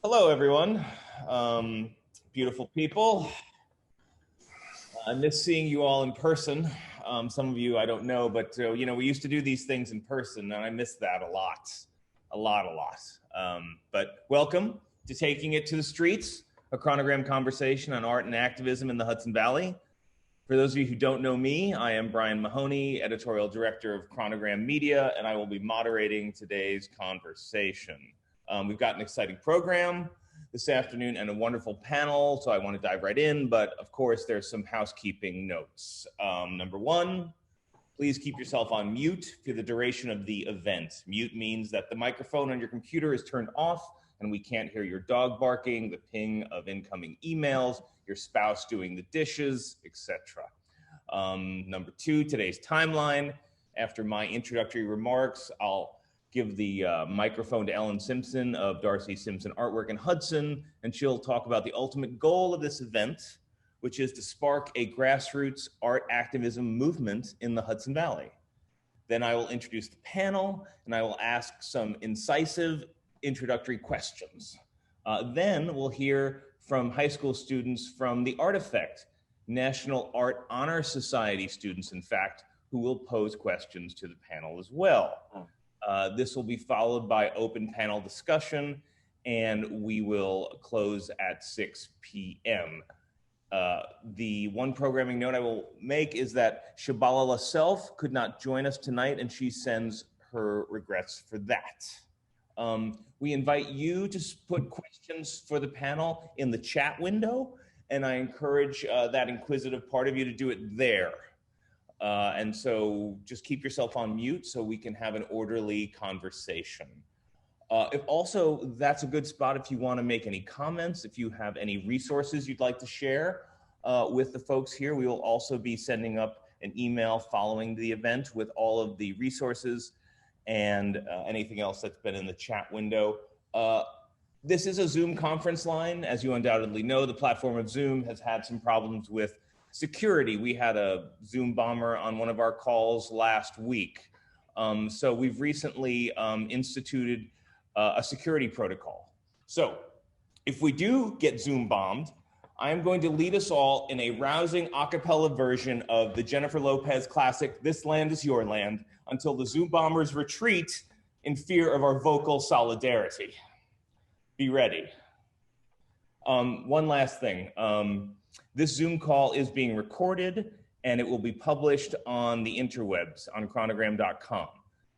Hello, everyone. Beautiful people. I miss seeing you all in person. Some of you I don't know, but we used to do these things in person, and I miss that a lot. But welcome to Taking It to the Streets, a chronogram conversation on art and activism in the Hudson Valley. For those of you who don't know me, I am Brian Mahoney, editorial director of Chronogram Media, and I will be moderating today's conversation. We've got an exciting program this afternoon and a wonderful panel, so I want to dive right in, but of course there's some housekeeping notes. Number one, please keep yourself on mute for the duration of the event. Mute means that the microphone on your computer is turned off and we can't hear your dog barking, the ping of incoming emails, your spouse doing the dishes, etc. Number two, today's timeline. After my introductory remarks, I'll give the microphone to Ellen Simpson of Darcy Simpson Artwork in Hudson, and she'll talk about the ultimate goal of this event, which is to spark a grassroots art activism movement in the Hudson Valley. Then I will introduce the panel, and I will ask some incisive introductory questions. Then we'll hear from high school students from the Artifact, National Art Honor Society students, in fact, who will pose questions to the panel as well. This will be followed by open panel discussion, and we will close at 6 p.m. The one programming note I will make is that Shabalala Self could not join us tonight, and she sends her regrets for that. We invite you to put questions for the panel in the chat window, and I encourage that inquisitive part of you to do it there. And so just keep yourself on mute so we can have an orderly conversation. That's a good spot if you want to make any comments, if you have any resources you'd like to share with the folks here. We will also be sending up an email following the event with all of the resources and anything else that's been in the chat window. This is a Zoom conference line. As you undoubtedly know, the platform of Zoom has had some problems with security. We had a Zoom bomber on one of our calls last week. So we've recently instituted a security protocol. So if we do get Zoom bombed, I'm going to lead us all in a rousing a cappella version of the Jennifer Lopez classic, This Land Is Your Land, until the Zoom bombers retreat in fear of our vocal solidarity. Be ready. One last thing. This Zoom call is being recorded and it will be published on the interwebs on chronogram.com.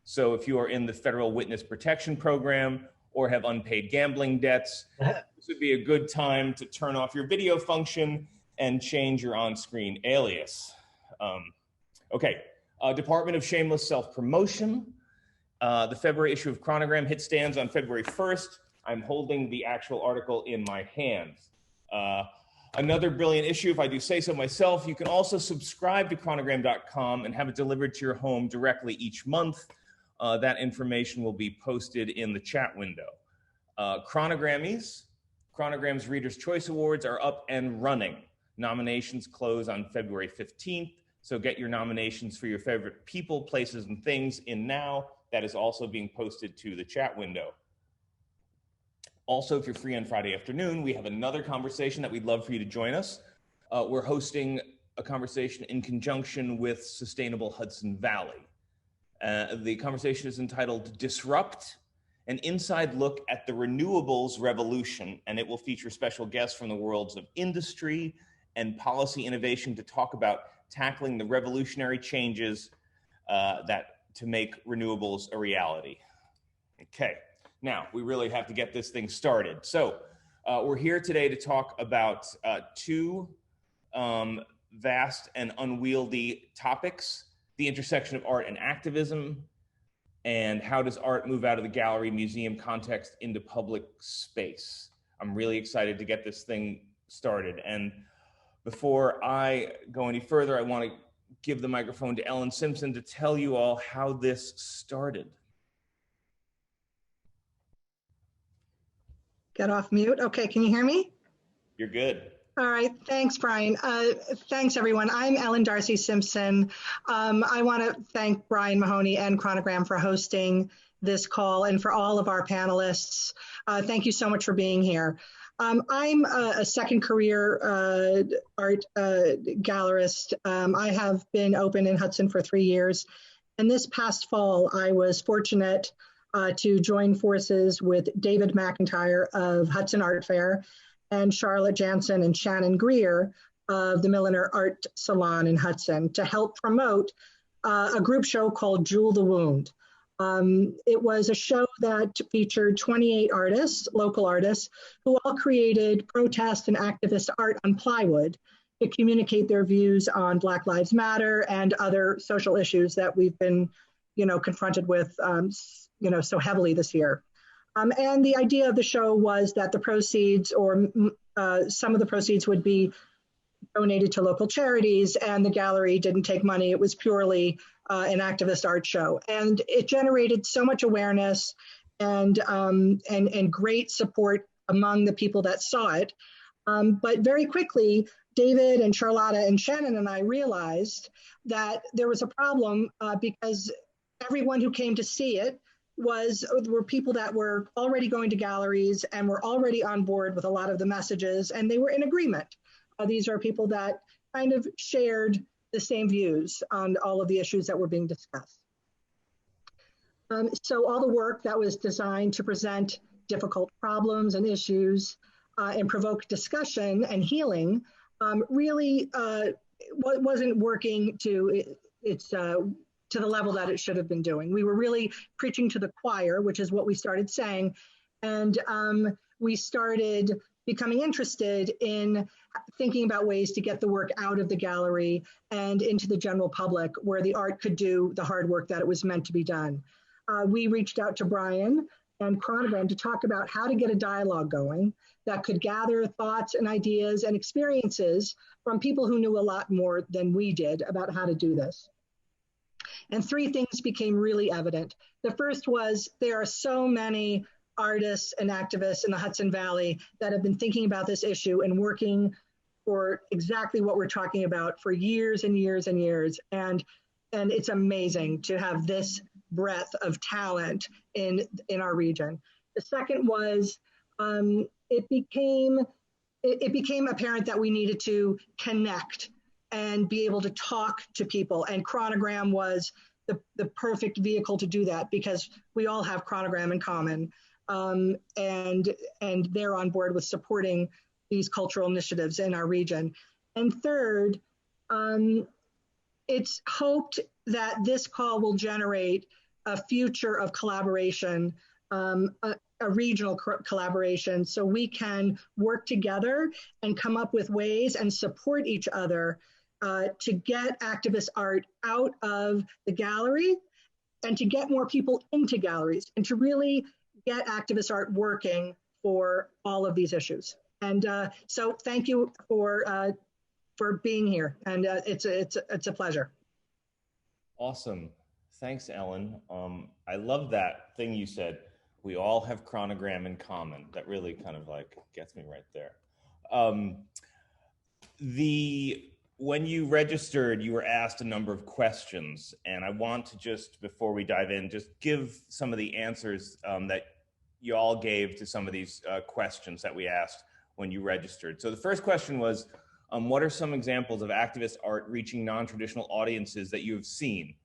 So if you are in the Federal Witness Protection Program or have unpaid gambling debts, this would be a good time to turn off your video function and change your on-screen alias. Department of Shameless Self-Promotion. The February issue of Chronogram hit stands on February 1st. I'm holding the actual article in my hands. Another brilliant issue, if I do say so myself. You can also subscribe to chronogram.com and have it delivered to your home directly each month. That information will be posted in the chat window. Chronogrammies, Chronogram's Reader's Choice Awards are up and running. Nominations close on February 15th, so get your nominations for your favorite people, places, and things in now. That is also being posted to the chat window. Also, if you're free on Friday afternoon, we have another conversation that we'd love for you to join us. We're hosting a conversation in conjunction with Sustainable Hudson Valley. The conversation is entitled Disrupt, an inside look at the renewables revolution, and it will feature special guests from the worlds of industry and policy innovation to talk about tackling the revolutionary changes to make renewables a reality. Okay. Now, we really have to get this thing started. So we're here today to talk about two vast and unwieldy topics: the intersection of art and activism, and how does art move out of the gallery museum context into public space. I'm really excited to get this thing started. And before I go any further, I want to give the microphone to Ellen Simpson to tell you all how this started. Get off mute. Okay, can you hear me? You're good. All right, thanks, Brian. Thanks, everyone. I'm Ellen Darcy Simpson. I want to thank Brian Mahoney and Chronogram for hosting this call and for all of our panelists. Thank you so much for being here. I'm a second career art gallerist. I have been open in Hudson for 3 years. And this past fall, I was fortunate to join forces with David McIntyre of Hudson Art Fair and Charlotte Jansen and Shannon Greer of the Milliner Art Salon in Hudson to help promote a group show called Jewel the Wound. It was a show that featured 28 artists, local artists, who all created protest and activist art on plywood to communicate their views on Black Lives Matter and other social issues that we've been, confronted with, so heavily this year. And the idea of the show was that the proceeds or some of the proceeds would be donated to local charities, and the gallery didn't take money. It was purely an activist art show. And it generated so much awareness and great support among the people that saw it. But very quickly, David and Charlotta and Shannon and I realized that there was a problem because everyone who came to see it were people that were already going to galleries and were already on board with a lot of the messages, and they were in agreement. These are people that kind of shared the same views on all of the issues that were being discussed. So all the work that was designed to present difficult problems and issues and provoke discussion and healing really wasn't working to the level that it should have been doing. We were really preaching to the choir, which is what we started saying. And we started becoming interested in thinking about ways to get the work out of the gallery and into the general public where the art could do the hard work that it was meant to be done. We reached out to Brian and Chronogram to talk about how to get a dialogue going that could gather thoughts and ideas and experiences from people who knew a lot more than we did about how to do this. And 3 things became really evident. The first was there are so many artists and activists in the Hudson Valley that have been thinking about this issue and working for exactly what we're talking about for years and years and years. And it's amazing to have this breadth of talent in our region. The second was it became apparent that we needed to connect and be able to talk to people. And Chronogram was the perfect vehicle to do that because we all have Chronogram in common. And they're on board with supporting these cultural initiatives in our region. And third, it's hoped that this call will generate a future of collaboration, a regional collaboration, so we can work together and come up with ways and support each other to get activist art out of the gallery and to get more people into galleries and to really get activist art working for all of these issues. And so thank you for being here. And it's a pleasure. Awesome. Thanks, Ellen. I love that thing you said. We all have Chronogram in common. That really kind of like gets me right there. When you registered, you were asked a number of questions, and I want to just, before we dive in, just give some of the answers that you all gave to some of these questions that we asked when you registered. So the first question was, what are some examples of activist art reaching non-traditional audiences that you have seen?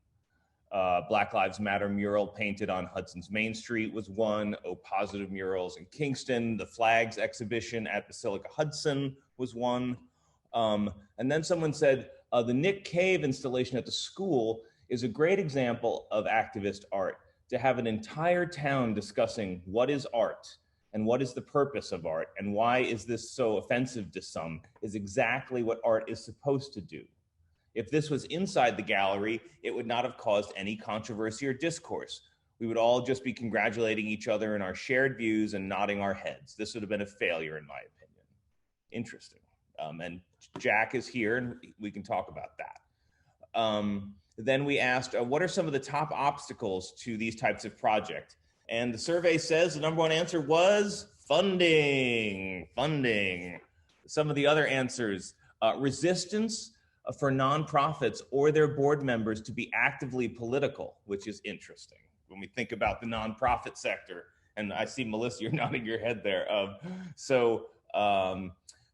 Black Lives Matter mural painted on Hudson's Main Street was one, O Positive murals in Kingston, the Flags exhibition at Basilica Hudson was one. And then someone said, the Nick Cave installation at the school is a great example of activist art. To have an entire town discussing what is art and what is the purpose of art and why is this so offensive to some is exactly what art is supposed to do. If this was inside the gallery, it would not have caused any controversy or discourse. We would all just be congratulating each other in our shared views and nodding our heads. This would have been a failure, in my opinion. Interesting. And Jack is here, and we can talk about that. Then we asked, what are some of the top obstacles to these types of projects? And the survey says the number one answer was funding. The some of the other answers. Resistance for nonprofits or their board members to be actively political, which is interesting when we think about the nonprofit sector. And I see, Melissa, you're nodding your head there.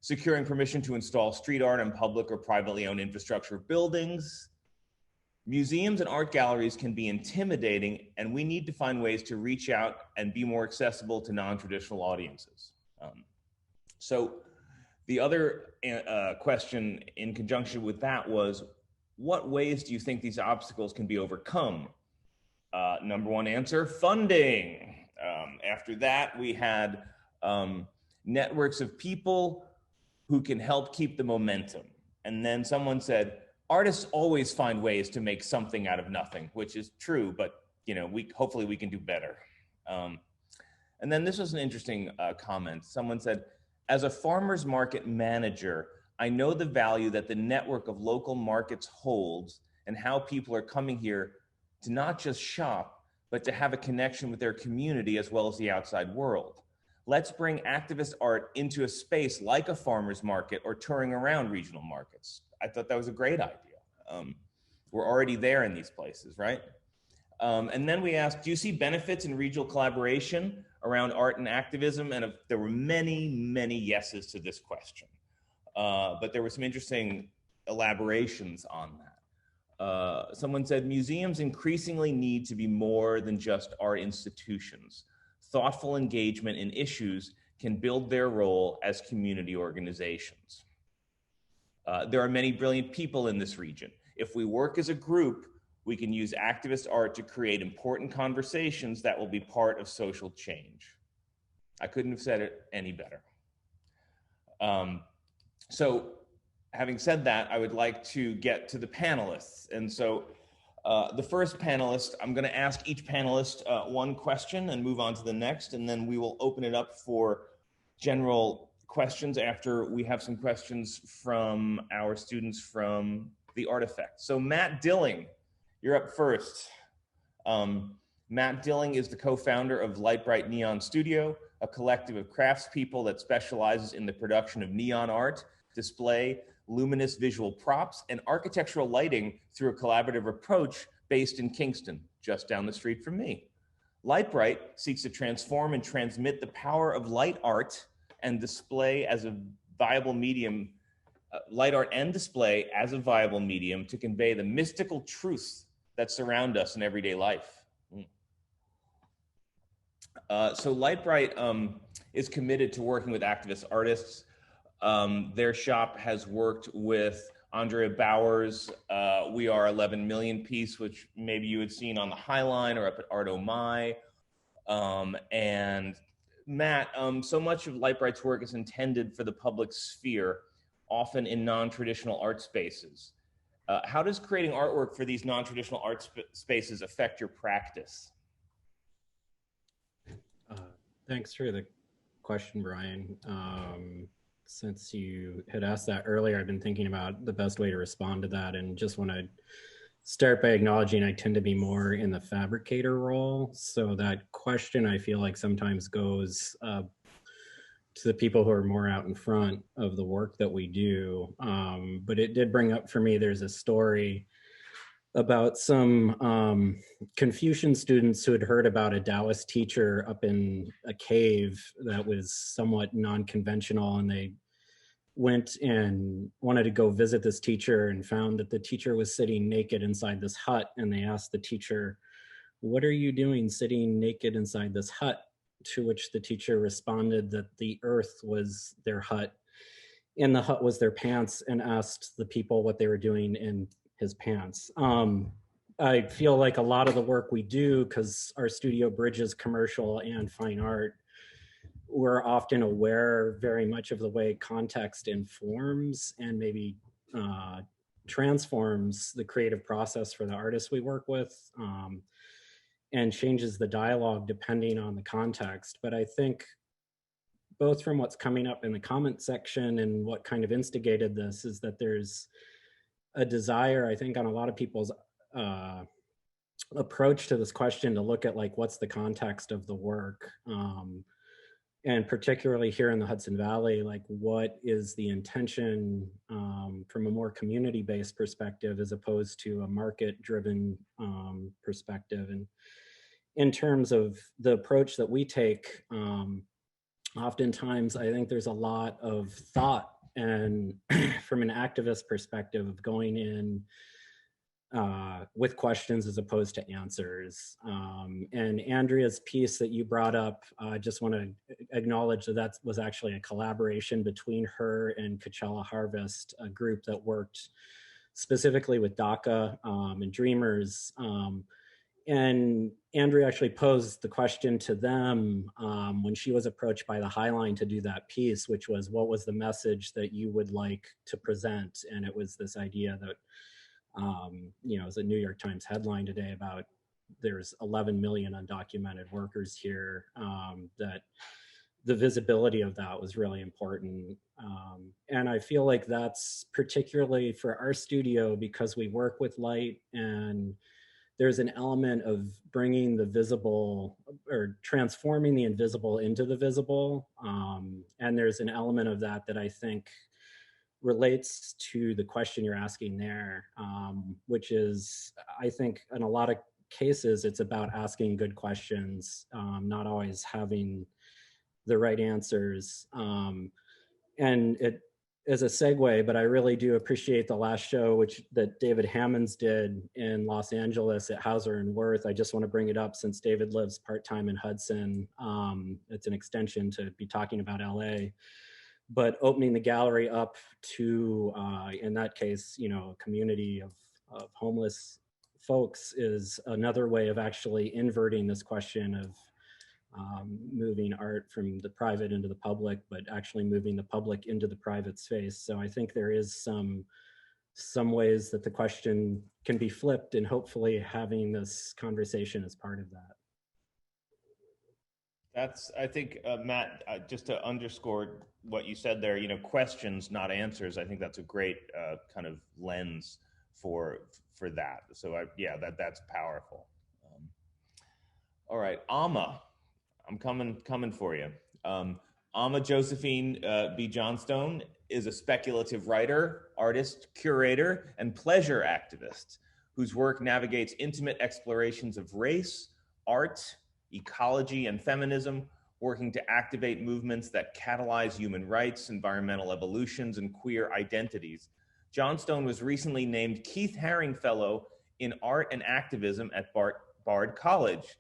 Securing permission to install street art in public or privately owned infrastructure buildings. Museums and art galleries can be intimidating, and we need to find ways to reach out and be more accessible to non-traditional audiences. So the other question in conjunction with that was, what ways do you think these obstacles can be overcome? Number one answer, funding. After that, we had networks of people who can help keep the momentum. And then someone said, artists always find ways to make something out of nothing, which is true, but hopefully we can do better. And then this was an interesting comment. Someone said, as a farmer's market manager, I know the value that the network of local markets holds and how people are coming here to not just shop, but to have a connection with their community as well as the outside world. Let's bring activist art into a space like a farmer's market or touring around regional markets. I thought that was a great idea. We're already there in these places, right? And then we asked, do you see benefits in regional collaboration around art and activism? And there were many, many yeses to this question. But there were some interesting elaborations on that. Someone said, museums increasingly need to be more than just art institutions. Thoughtful engagement in issues can build their role as community organizations. There are many brilliant people in this region. If we work as a group, we can use activist art to create important conversations that will be part of social change. I couldn't have said it any better. So having said that, I would like to get to the panelists. And so the first panelist, I'm gonna ask each panelist one question and move on to the next, and then we will open it up for general questions after we have some questions from our students from the Artifact. So Matt Dilling, you're up first. Matt Dilling is the co-founder of Lite, Brite Neon Studio, a collective of craftspeople that specializes in the production of neon art, display, luminous visual props, and architectural lighting through a collaborative approach based in Kingston, just down the street from me. Lite Brite seeks to transform and transmit the power of light art and display as a viable medium, light art and display as a viable medium to convey the mystical truths that surround us in everyday life. So Lite Brite is committed to working with activist artists. Their shop has worked with Andrea Bauer's We Are 11 Million piece, which maybe you had seen on the High Line or up at Art Oh My. And Matt, so much of Lite Brite's work is intended for the public sphere, often in non-traditional art spaces. How does creating artwork for these non-traditional art spaces affect your practice? Thanks for the question, Brian. Since you had asked that earlier, I've been thinking about the best way to respond to that, and just want to start by acknowledging I tend to be more in the fabricator role. So that question, I feel like sometimes goes to the people who are more out in front of the work that we do. But it did bring up for me, there's a story about some Confucian students who had heard about a Taoist teacher up in a cave that was somewhat non-conventional, and they went and wanted to go visit this teacher and found that the teacher was sitting naked inside this hut. And they asked the teacher, "What are you doing sitting naked inside this hut?" To which the teacher responded that the earth was their hut and the hut was their pants, and asked the people what they were doing in his pants. I feel like a lot of the work we do, because our studio bridges commercial and fine art, we're often aware very much of the way context informs and maybe transforms the creative process for the artists we work with, and changes the dialogue depending on the context. But I think both from what's coming up in the comment section and what kind of instigated this is that there's a desire, I think, on a lot of people's approach to this question to look at like, what's the context of the work? and particularly here in the Hudson Valley, like what is the intention from a more community-based perspective as opposed to a market-driven perspective. And in terms of the approach that we take, oftentimes I think there's a lot of thought and from an activist perspective of going in with questions as opposed to answers. And Andrea's piece that you brought up, I just want to acknowledge that that was actually a collaboration between her and Coachella Harvest, a group that worked specifically with DACA and Dreamers. And Andrea actually posed the question to them when she was approached by the Highline to do that piece, which was, what was the message that you would like to present? And it was this idea that, you know, it was a New York Times headline today about there's 11 million undocumented workers here, that the visibility of that was really important. And I feel like that's particularly for our studio because we work with Lite, and there's an element of bringing the visible or transforming the invisible into the visible. And there's an element of that that I think relates to the question you're asking there, which is, I think in a lot of cases, it's about asking good questions, not always having the right answers. And it as a segue, but I really do appreciate the last show, that David Hammonds did in Los Angeles at Hauser and Wirth. I just want to bring it up since David lives part-time in Hudson. It's an extension to be talking about LA. But opening the gallery up to, in that case, you know, a community of homeless folks is another way of actually inverting this question of moving art from the private into the public, but actually moving the public into the private space. So I think there is some ways that the question can be flipped, and hopefully having this conversation as part of that. That's, I think, Matt, just to underscore what you said there, you know, questions, not answers. I think that's a great kind of lens for that. So that's powerful. All right, Amma, I'm coming for you. Amma Josephine B. Johnstone is a speculative writer, artist, curator, and pleasure activist whose work navigates intimate explorations of race, art, ecology, and feminism, working to activate movements that catalyze human rights, environmental evolutions, and queer identities. Johnstone was recently named Keith Haring Fellow in Art and Activism at Bard College,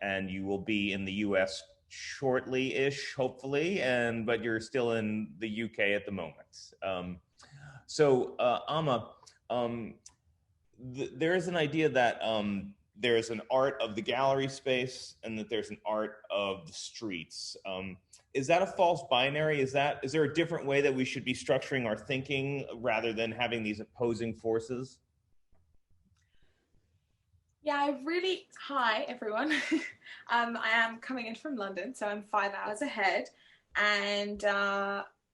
and you will be in the US shortly-ish, hopefully, but you're still in the UK at the moment. Amma, there is an idea that there's an art of the gallery space and that there's an art of the streets. Is that a false binary? Is there a different way that we should be structuring our thinking rather than having these opposing forces? Yeah, hi everyone. I am coming in from London, so I'm 5 hours ahead, and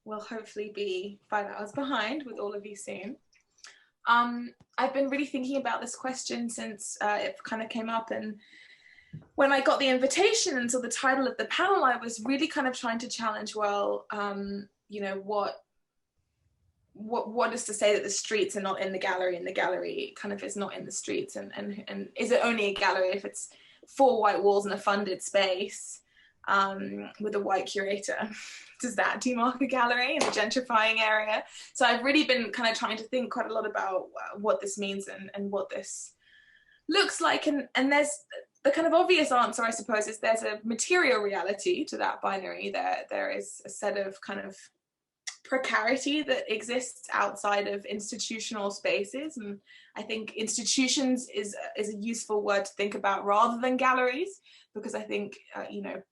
will hopefully be 5 hours behind with all of you soon. I've been really thinking about this question since it kind of came up, and when I got the invitation and saw the title of the panel, I was really kind of trying to challenge, you know, what is to say that the streets are not in the gallery, and the gallery kind of is not in the streets, and is it only a gallery if it's 4 white walls in a funded space with a white curator? Does that demark a gallery in a gentrifying area? So I've really been kind of trying to think quite a lot about what this means and what this looks like, and there's the kind of obvious answer, I suppose, is there's a material reality to that binary. There is a set of kind of precarity that exists outside of institutional spaces, and I think institutions is a useful word to think about rather than galleries, because I think you know,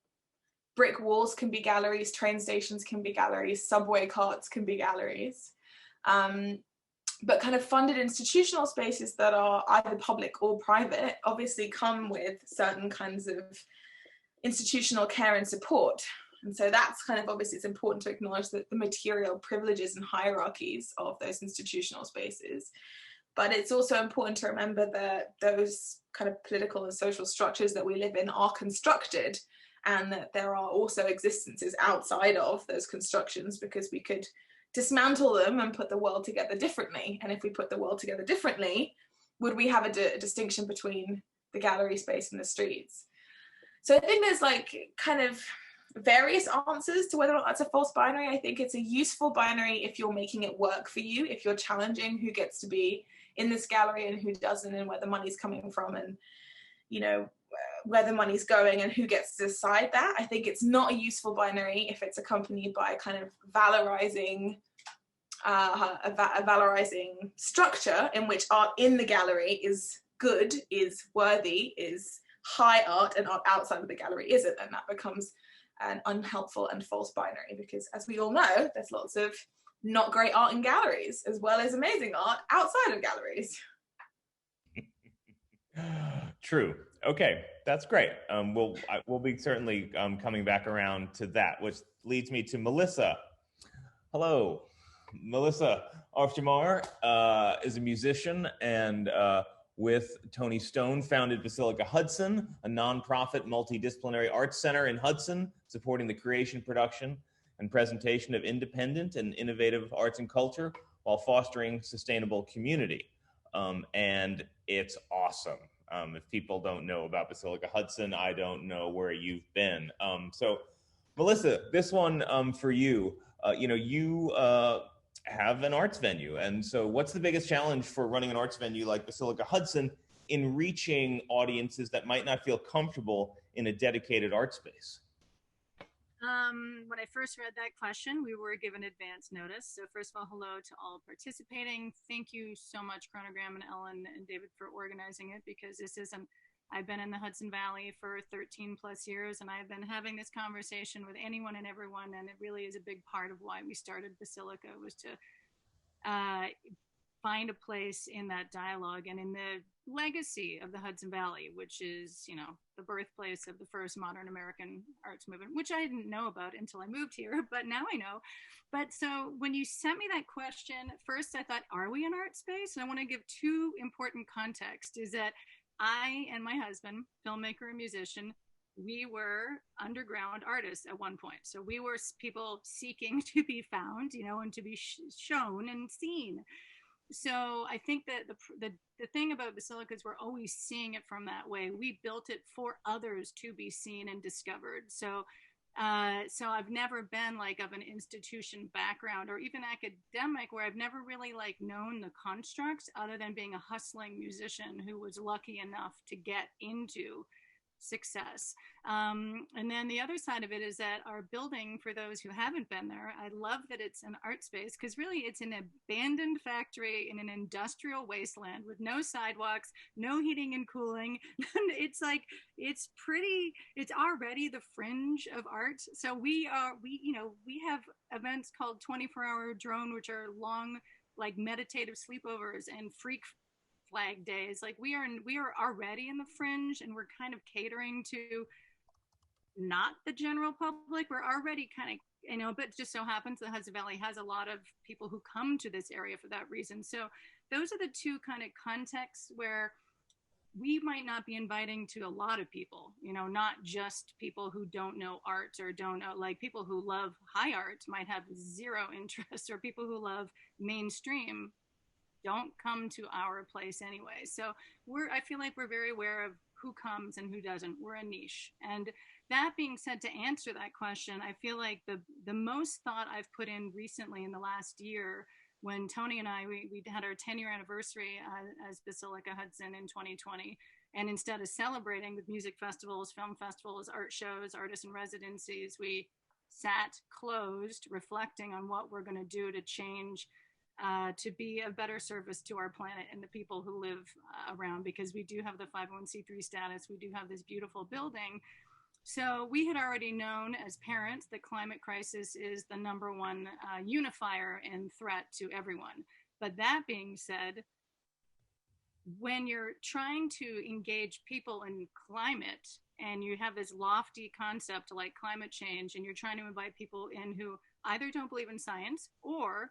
brick walls can be galleries, train stations can be galleries, subway carts can be galleries, but kind of funded institutional spaces that are either public or private obviously come with certain kinds of institutional care and support. And so that's kind of, obviously it's important to acknowledge that the material privileges and hierarchies of those institutional spaces. But it's also important to remember that those kind of political and social structures that we live in are constructed and that there are also existences outside of those constructions, because we could dismantle them and put the world together differently. And if we put the world together differently, would we have a distinction between the gallery space and the streets? So I think there's like kind of various answers to whether or not that's a false binary. I think it's a useful binary if you're making it work for you, if you're challenging who gets to be in this gallery and who doesn't, and where the money's coming from, and you know, where the money's going and who gets to decide that. I think it's not a useful binary if it's accompanied by a kind of valorizing a valorizing structure in which art in the gallery is good, is worthy, is high art, and art outside of the gallery isn't. And that becomes an unhelpful and false binary, because as we all know, there's lots of not great art in galleries as well as amazing art outside of galleries. True. Okay, that's great. We'll be certainly coming back around to that, which leads me to Melissa. Hello. Melissa Aufjamar is a musician, and with Tony Stone founded Basilica Hudson, a nonprofit multidisciplinary arts center in Hudson, supporting the creation, production, and presentation of independent and innovative arts and culture while fostering sustainable community. And it's awesome. If people don't know about Basilica Hudson, I don't know where you've been. So Melissa, this one for you, you have an arts venue. And so what's the biggest challenge for running an arts venue like Basilica Hudson in reaching audiences that might not feel comfortable in a dedicated art space? When I first read that question, we were given advance notice. So first of all, hello to all participating. Thank you so much, Chronogram and Ellen and David, for organizing it, because I've been in the Hudson Valley for 13 plus years, and I've been having this conversation with anyone and everyone, and it really is a big part of why we started Basilica, was to find a place in that dialogue and in the legacy of the Hudson Valley, which is, the birthplace of the first modern American arts movement, which I didn't know about until I moved here, but now I know. But so when you sent me that question, first I thought, are we an art space? And I want to give two important context, is that I and my husband, filmmaker and musician, we were underground artists at one point. So we were people seeking to be found, and to be shown and seen. So I think that the thing about Basilica is we're always seeing it from that way. We built it for others to be seen and discovered. So I've never been of an institution background or even academic, where I've never really known the constructs other than being a hustling musician who was lucky enough to get into success. And then the other side of it is that our building, for those who haven't been there, I love that it's an art space, because really it's an abandoned factory in an industrial wasteland with no sidewalks, no heating and cooling. It's already the fringe of art. So we have events called 24-hour drone, which are long meditative sleepovers and freak flag days. We are already in the fringe, and we're kind of catering to not the general public. We're already kind of, but it just so happens the Hudson Valley has a lot of people who come to this area for that reason. So those are the two kind of contexts where we might not be inviting to a lot of people, not just people who don't know art or don't know, people who love high art might have zero interest, or people who love mainstream don't come to our place anyway. So I feel like we're very aware of who comes and who doesn't. We're a niche. And that being said, to answer that question, I feel like the most thought I've put in recently in the last year, when Tony and I, we had our 10-year anniversary as Basilica Hudson in 2020. And instead of celebrating with music festivals, film festivals, art shows, artists in residencies, we sat closed, reflecting on what we're going to do to change, to be of better service to our planet and the people who live around, because we do have the 501c3 status. We do have this beautiful building. So we had already known as parents that climate crisis is the number one unifier and threat to everyone. But that being said, when you're trying to engage people in climate and you have this lofty concept like climate change, and you're trying to invite people in who either don't believe in science or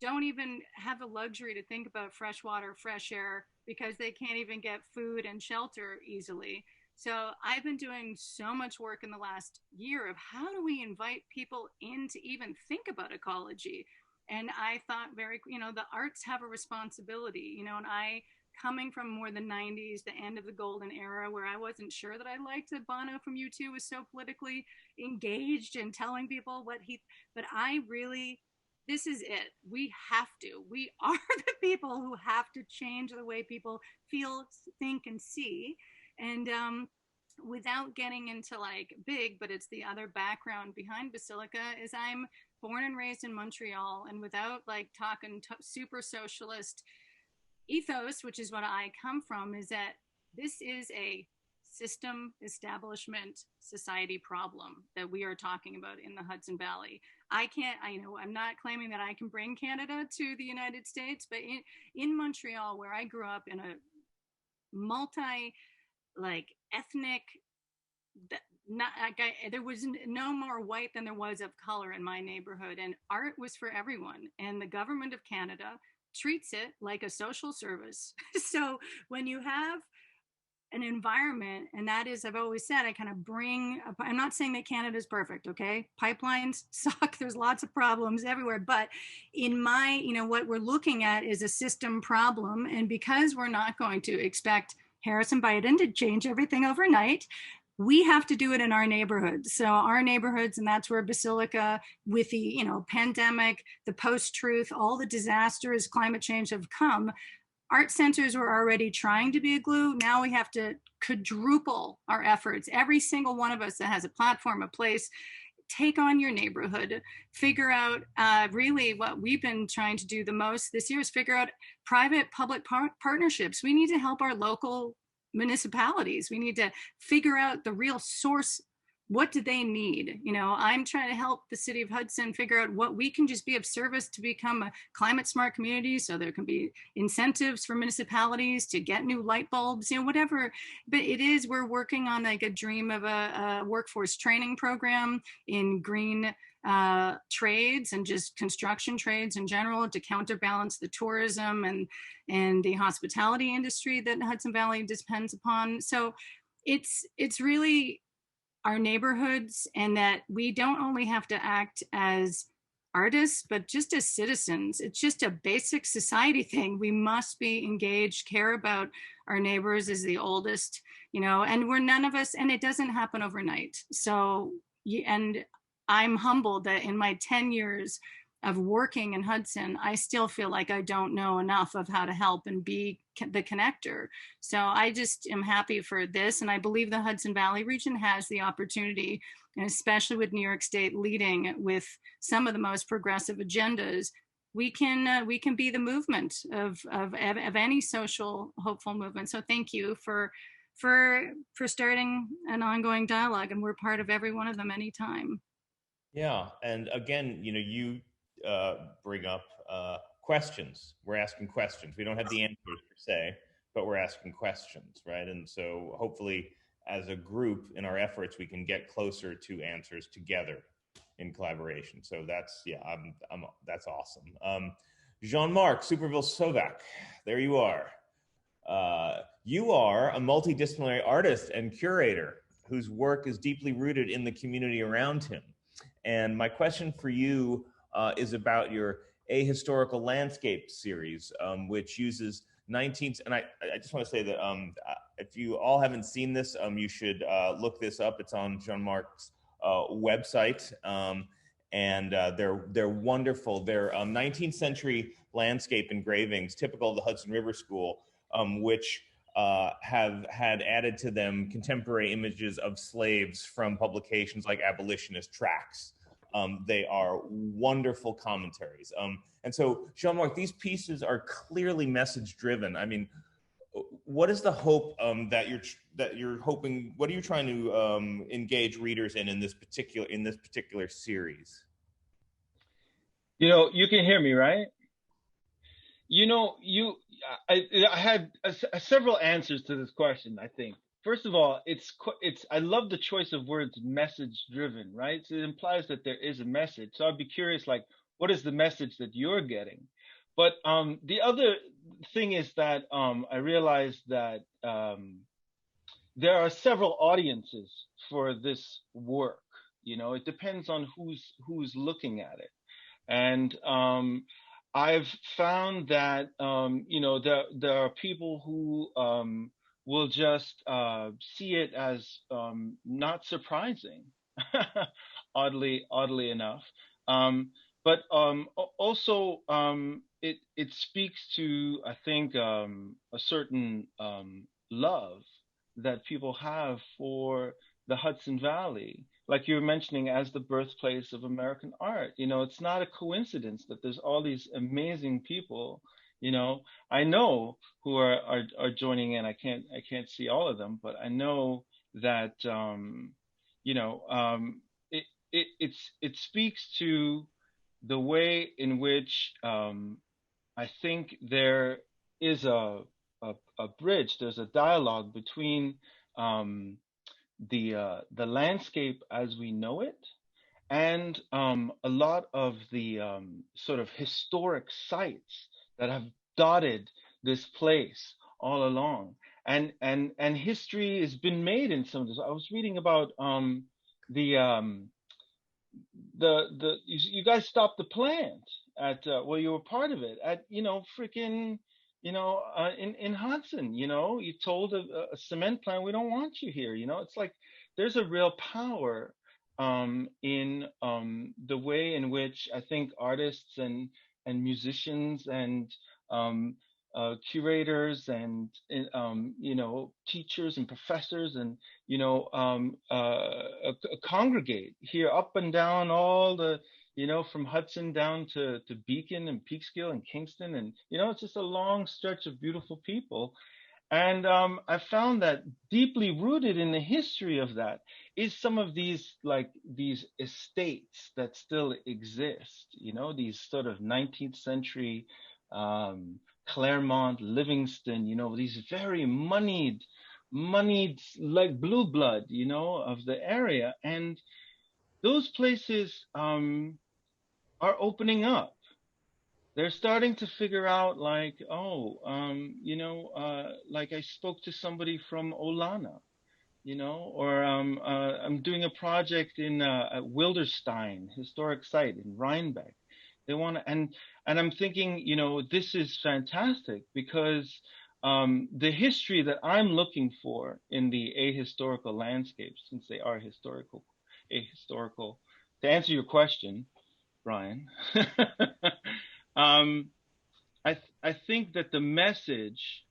don't even have the luxury to think about fresh water, fresh air, because they can't even get food and shelter easily, So I've been doing so much work in the last year of how do we invite people in to even think about ecology. And I thought the arts have a responsibility, and I, coming from more the 90s, the end of the golden era, where I wasn't sure that I liked that Bono from U2 was so politically engaged and telling people but I really, this is it. We are the people who have to change the way people feel, think, and see. And without getting into like big, but it's the other background behind Basilica, is I'm born and raised in Montreal, and without like talking super socialist ethos, which is what I come from, is that this is a system, establishment, society problem that we are talking about in the Hudson Valley. I'm not claiming that I can bring Canada to the United States, but in Montreal, where I grew up in a multi ethnic, there was no more white than there was of color in my neighborhood, and art was for everyone, and the government of Canada treats it like a social service. So when you have an environment, and that is, I've always said, I'm not saying that Canada is perfect, okay? Pipelines suck, there's lots of problems everywhere, but in my, what we're looking at is a system problem, and because we're not going to expect Harrison Biden to change everything overnight, we have to do it in our neighborhoods. So our neighborhoods, and that's where Basilica, with the pandemic, the post-truth, all the disasters, climate change have come. Art centers were already trying to be a glue. Now we have to quadruple our efforts. Every single one of us that has a platform, a place, take on your neighborhood, figure out really what we've been trying to do the most this year is figure out private-public partnerships. We need to help our local municipalities. We need to figure out the real source. What do they need? I'm trying to help the city of Hudson figure out what we can just be of service to become a climate smart community. So there can be incentives for municipalities to get new light bulbs, whatever. But we're working on like a dream of a workforce training program in green trades and just construction trades in general to counterbalance the tourism and the hospitality industry that Hudson Valley depends upon. So it's really our neighborhoods, and that we don't only have to act as artists, but just as citizens. It's just a basic society thing. We must be engaged, care about our neighbors as the oldest, and we're none of us, and it doesn't happen overnight. So, and I'm humbled that in my 10 years of working in Hudson, I still feel like I don't know enough of how to help and be the connector. So I just am happy for this. And I believe the Hudson Valley region has the opportunity, and especially with New York State leading with some of the most progressive agendas, we can be the movement of any social hopeful movement. So thank you for starting an ongoing dialogue, and we're part of every one of them anytime. Yeah, and again, you bring up questions. We're asking questions. We don't have the answers per se, but we're asking questions, right? And so hopefully as a group in our efforts, we can get closer to answers together in collaboration. So that's awesome. Jean-Marc Superville-Sovac, there you are. You are a multidisciplinary artist and curator whose work is deeply rooted in the community around him. And my question for you is about your Ahistorical Landscape series, which uses 19th, and I just want to say that if you all haven't seen this, you should look this up. It's on Jean-Marc's website, and they're wonderful. They're 19th century landscape engravings, typical of the Hudson River School, which have had added to them contemporary images of slaves from publications like Abolitionist Tracts. They are wonderful commentaries. And so, Jean-Marc, these pieces are clearly message-driven. I mean, what is the hope that you're hoping? What are you trying to engage readers in this particular series? You can hear me, right? I had several answers to this question, I think. First of all, I love the choice of words message driven, right? So it implies that there is a message. So I'd be curious, what is the message that you're getting? But the other thing is that I realized that there are several audiences for this work. You know, it depends on who's looking at it. And I've found that, you know, there are people who will just see it as not surprising, oddly enough. But also, it speaks to, I think, a certain love that people have for the Hudson Valley, like you were mentioning, as the birthplace of American art. You know, it's not a coincidence that there's all these amazing people, you know, I know, who are joining in. I can't see all of them, but I know that, you know, it speaks to the way in which I think there is a bridge, there's a dialogue between the landscape as we know it, and a lot of the sort of historic sites that have dotted this place all along. And history has been made in some of this. I was reading about you guys stopped the plant at well, you were part of it at, you know, freaking, you know, in Hudson. You know, you told a cement plant, we don't want you here. You know, it's like there's a real power in the way in which I think artists and musicians and curators and you know, teachers and professors and, you know, congregate here up and down all the, you know, from Hudson down to Beacon and Peekskill and Kingston. And, you know, it's just a long stretch of beautiful people. And I found that deeply rooted in the history of that is some of these, like, these estates that still exist, you know, these sort of 19th century Claremont, Livingston, you know, these very moneyed like blue blood, you know, of the area. And those places are opening up. They're starting to figure out, like, oh, you know, like I spoke to somebody from Olana, you know, or I'm doing a project in at Wilderstein historic site in Rhinebeck. They want to, and I'm thinking, you know, this is fantastic, because the history that I'm looking for in the ahistorical landscapes, since they are ahistorical, to answer your question, Brian, I think that the message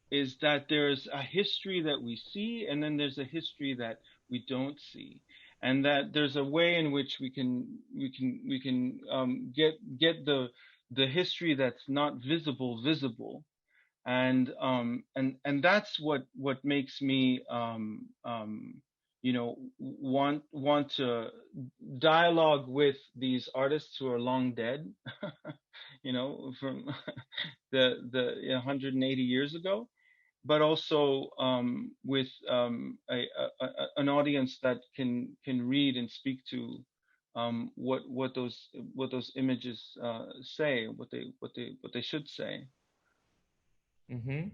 is that there's a history that we see, and then there's a history that we don't see, and that there's a way in which we can get the history that's not visible, and that's what makes me you know, want to dialogue with these artists who are long dead, you know, from the 180 years ago, but also with an audience that can read and speak to what those images say, what they should say. Mm-hmm.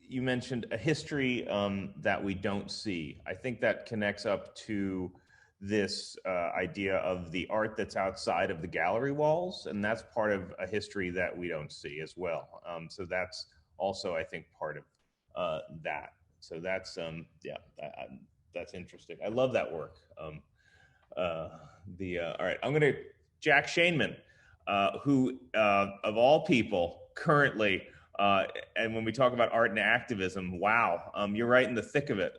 You mentioned a history that we don't see. I think that connects up to this idea of the art that's outside of the gallery walls, and that's part of a history that we don't see as well. So that's also, I think, part of that. So that's yeah, that's interesting. I love that work. All right, I'm gonna Jack Shainman, who of all people currently. And when we talk about art and activism, wow, you're right in the thick of it.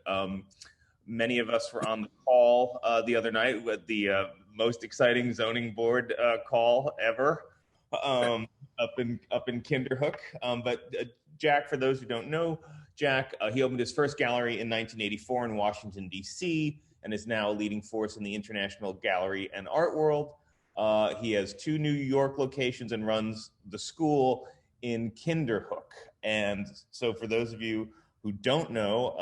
Many of us were on the call the other night with the most exciting zoning board call ever up in Kinderhook. But Jack, for those who don't know, Jack, he opened his first gallery in 1984 in Washington, D.C., and is now a leading force in the international gallery and art world. He has 2 New York locations and runs the school in Kinderhook. And so for those of you who don't know,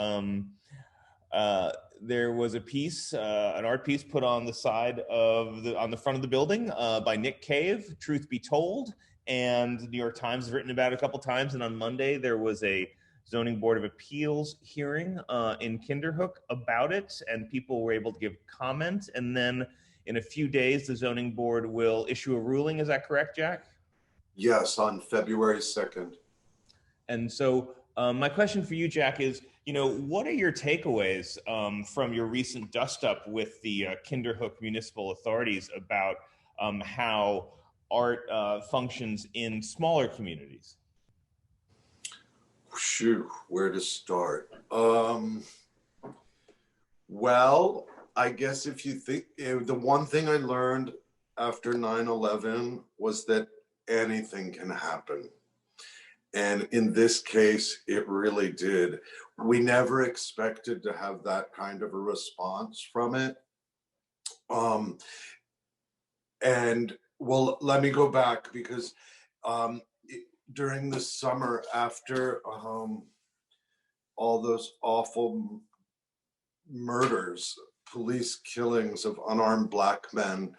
there was a piece, an art piece put on the side of on the front of the building by Nick Cave, Truth Be Told. And the New York Times has written about it a couple times. And on Monday, there was a Zoning Board of Appeals hearing in Kinderhook about it, and people were able to give comment. And then in a few days, the Zoning Board will issue a ruling. Is that correct, Jack? Yes, on February 2nd. And so my question for you, Jack, is, what are your takeaways from your recent dust-up with the Kinderhook municipal authorities about how art functions in smaller communities? Shoot, where to start? Well, I guess if you think, the one thing I learned after 9/11 was that anything can happen. And in this case, it really did. We never expected to have that kind of a response from it. And well, let me go back because during the summer after all those awful murders, police killings of unarmed Black men,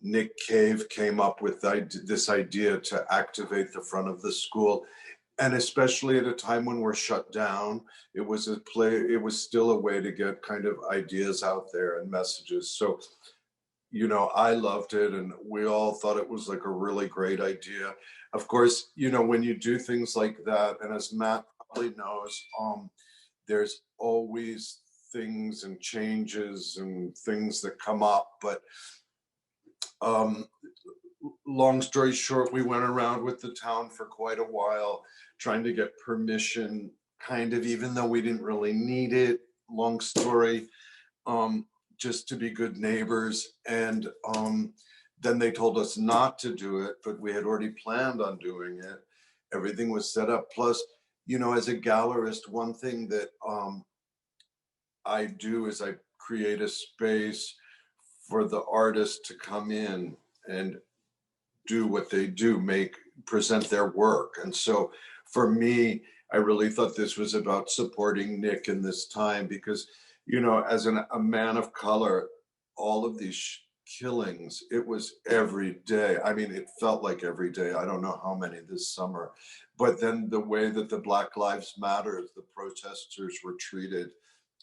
Nick Cave came up with this idea to activate the front of the school. And especially at a time when we're shut down, it was still a way to get kind of ideas out there and messages. So, I loved it, and we all thought it was like a really great idea. Of course, when you do things like that, and as Matt probably knows, there's always things and changes and things that come up. But long story short, we went around with the town for quite a while, trying to get permission, kind of, even though we didn't really need it. Long story, just to be good neighbors. And then they told us not to do it, but we had already planned on doing it. Everything was set up. Plus, as a gallerist, one thing that I do is I create a space for the artists to come in and do what they do, present their work. And so for me, I really thought this was about supporting Nick in this time because, as a man of color, all of these killings, it was every day. I mean, it felt like every day. I don't know how many this summer. But then the way that the Black Lives Matter, the protesters were treated,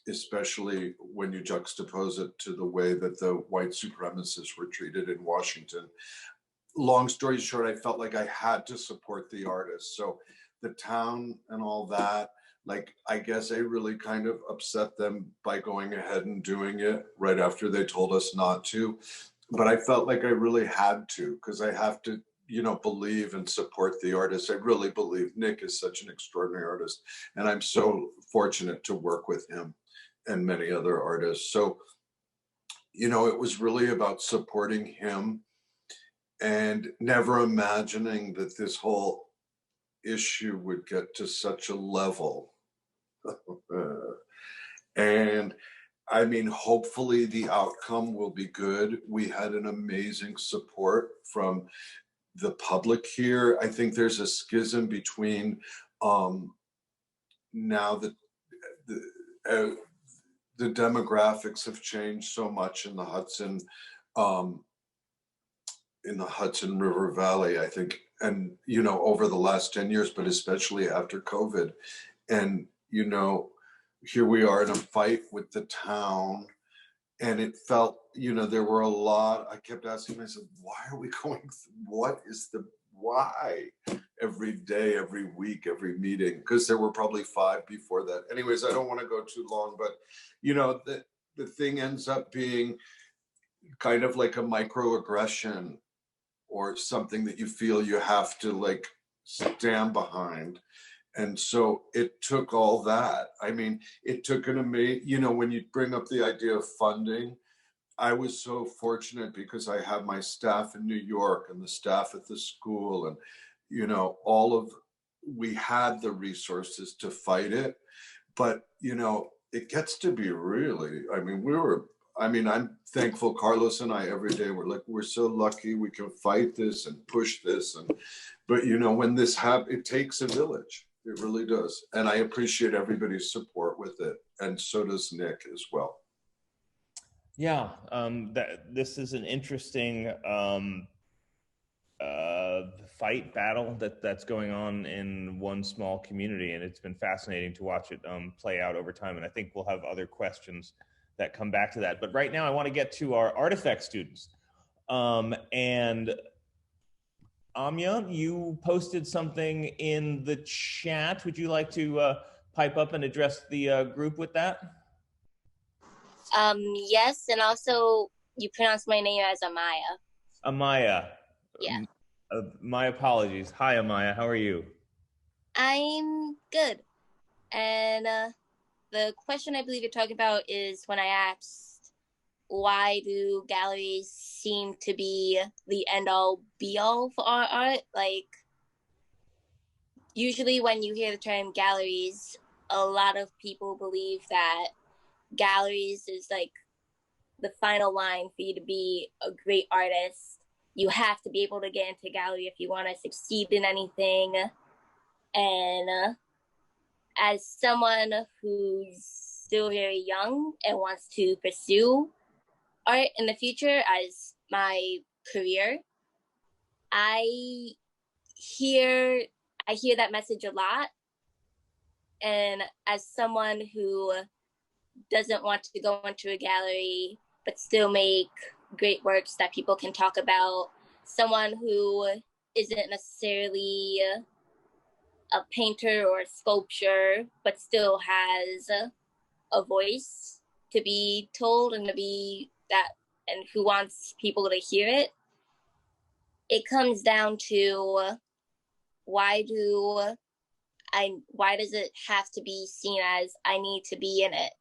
especially when you juxtapose it to the way that the white supremacists were treated in Washington. Long story short, I felt like I had to support the artists. So the town and all that, I guess I really kind of upset them by going ahead and doing it right after they told us not to. But I felt like I really had to, because I have to, believe and support the artists. I really believe Nick is such an extraordinary artist, and I'm so fortunate to work with him and many other artists. So, it was really about supporting him and never imagining that this whole issue would get to such a level. And I mean, hopefully the outcome will be good. We had an amazing support from the public here. I think there's a schism between now that the demographics have changed so much in the Hudson River Valley, I think, and over the last 10 years, but especially after COVID. And here we are in a fight with the town, and it felt, there were a lot. I kept asking myself, why are we going? What is the why? Every day, every week, every meeting, because there were probably 5 before that. Anyways, I don't want to go too long, but the thing ends up being kind of like a microaggression or something that you feel you have to stand behind. And so it took all that. I mean, it took an amazing, when you bring up the idea of funding, I was so fortunate because I have my staff in New York and the staff at the school, and, we had the resources to fight it. But, it gets to be really, I'm thankful Carlos and I every day, we're so lucky we can fight this and push this. But when this happens, it takes a village. It really does. And I appreciate everybody's support with it. And so does Nick as well. Yeah, this is an interesting fight battle that's going on in one small community, and it's been fascinating to watch it play out over time. And I think we'll have other questions that come back to that. But right now, I want to get to our artifact students. And Amya, you posted something in the chat. Would you like to pipe up and address the group with that? Yes, and also you pronounce my name as Amaya. Amaya. Yeah. My apologies. Hi, Amaya. How are you? I'm good. And the question I believe you're talking about is when I asked, why do galleries seem to be the end-all, be-all for art? Like, usually when you hear the term galleries, a lot of people believe that galleries is like the final line for you to be a great artist. You have to be able to get into gallery if you want to succeed in anything. And as someone who's still very young and wants to pursue art in the future as my career, I hear that message a lot. And as someone who doesn't want to go into a gallery but still make great works that people can talk about, someone who isn't necessarily a painter or a sculptor but still has a voice to be told and to be that, and who wants people to hear it, it comes down to why does it have to be seen as I need to be in it,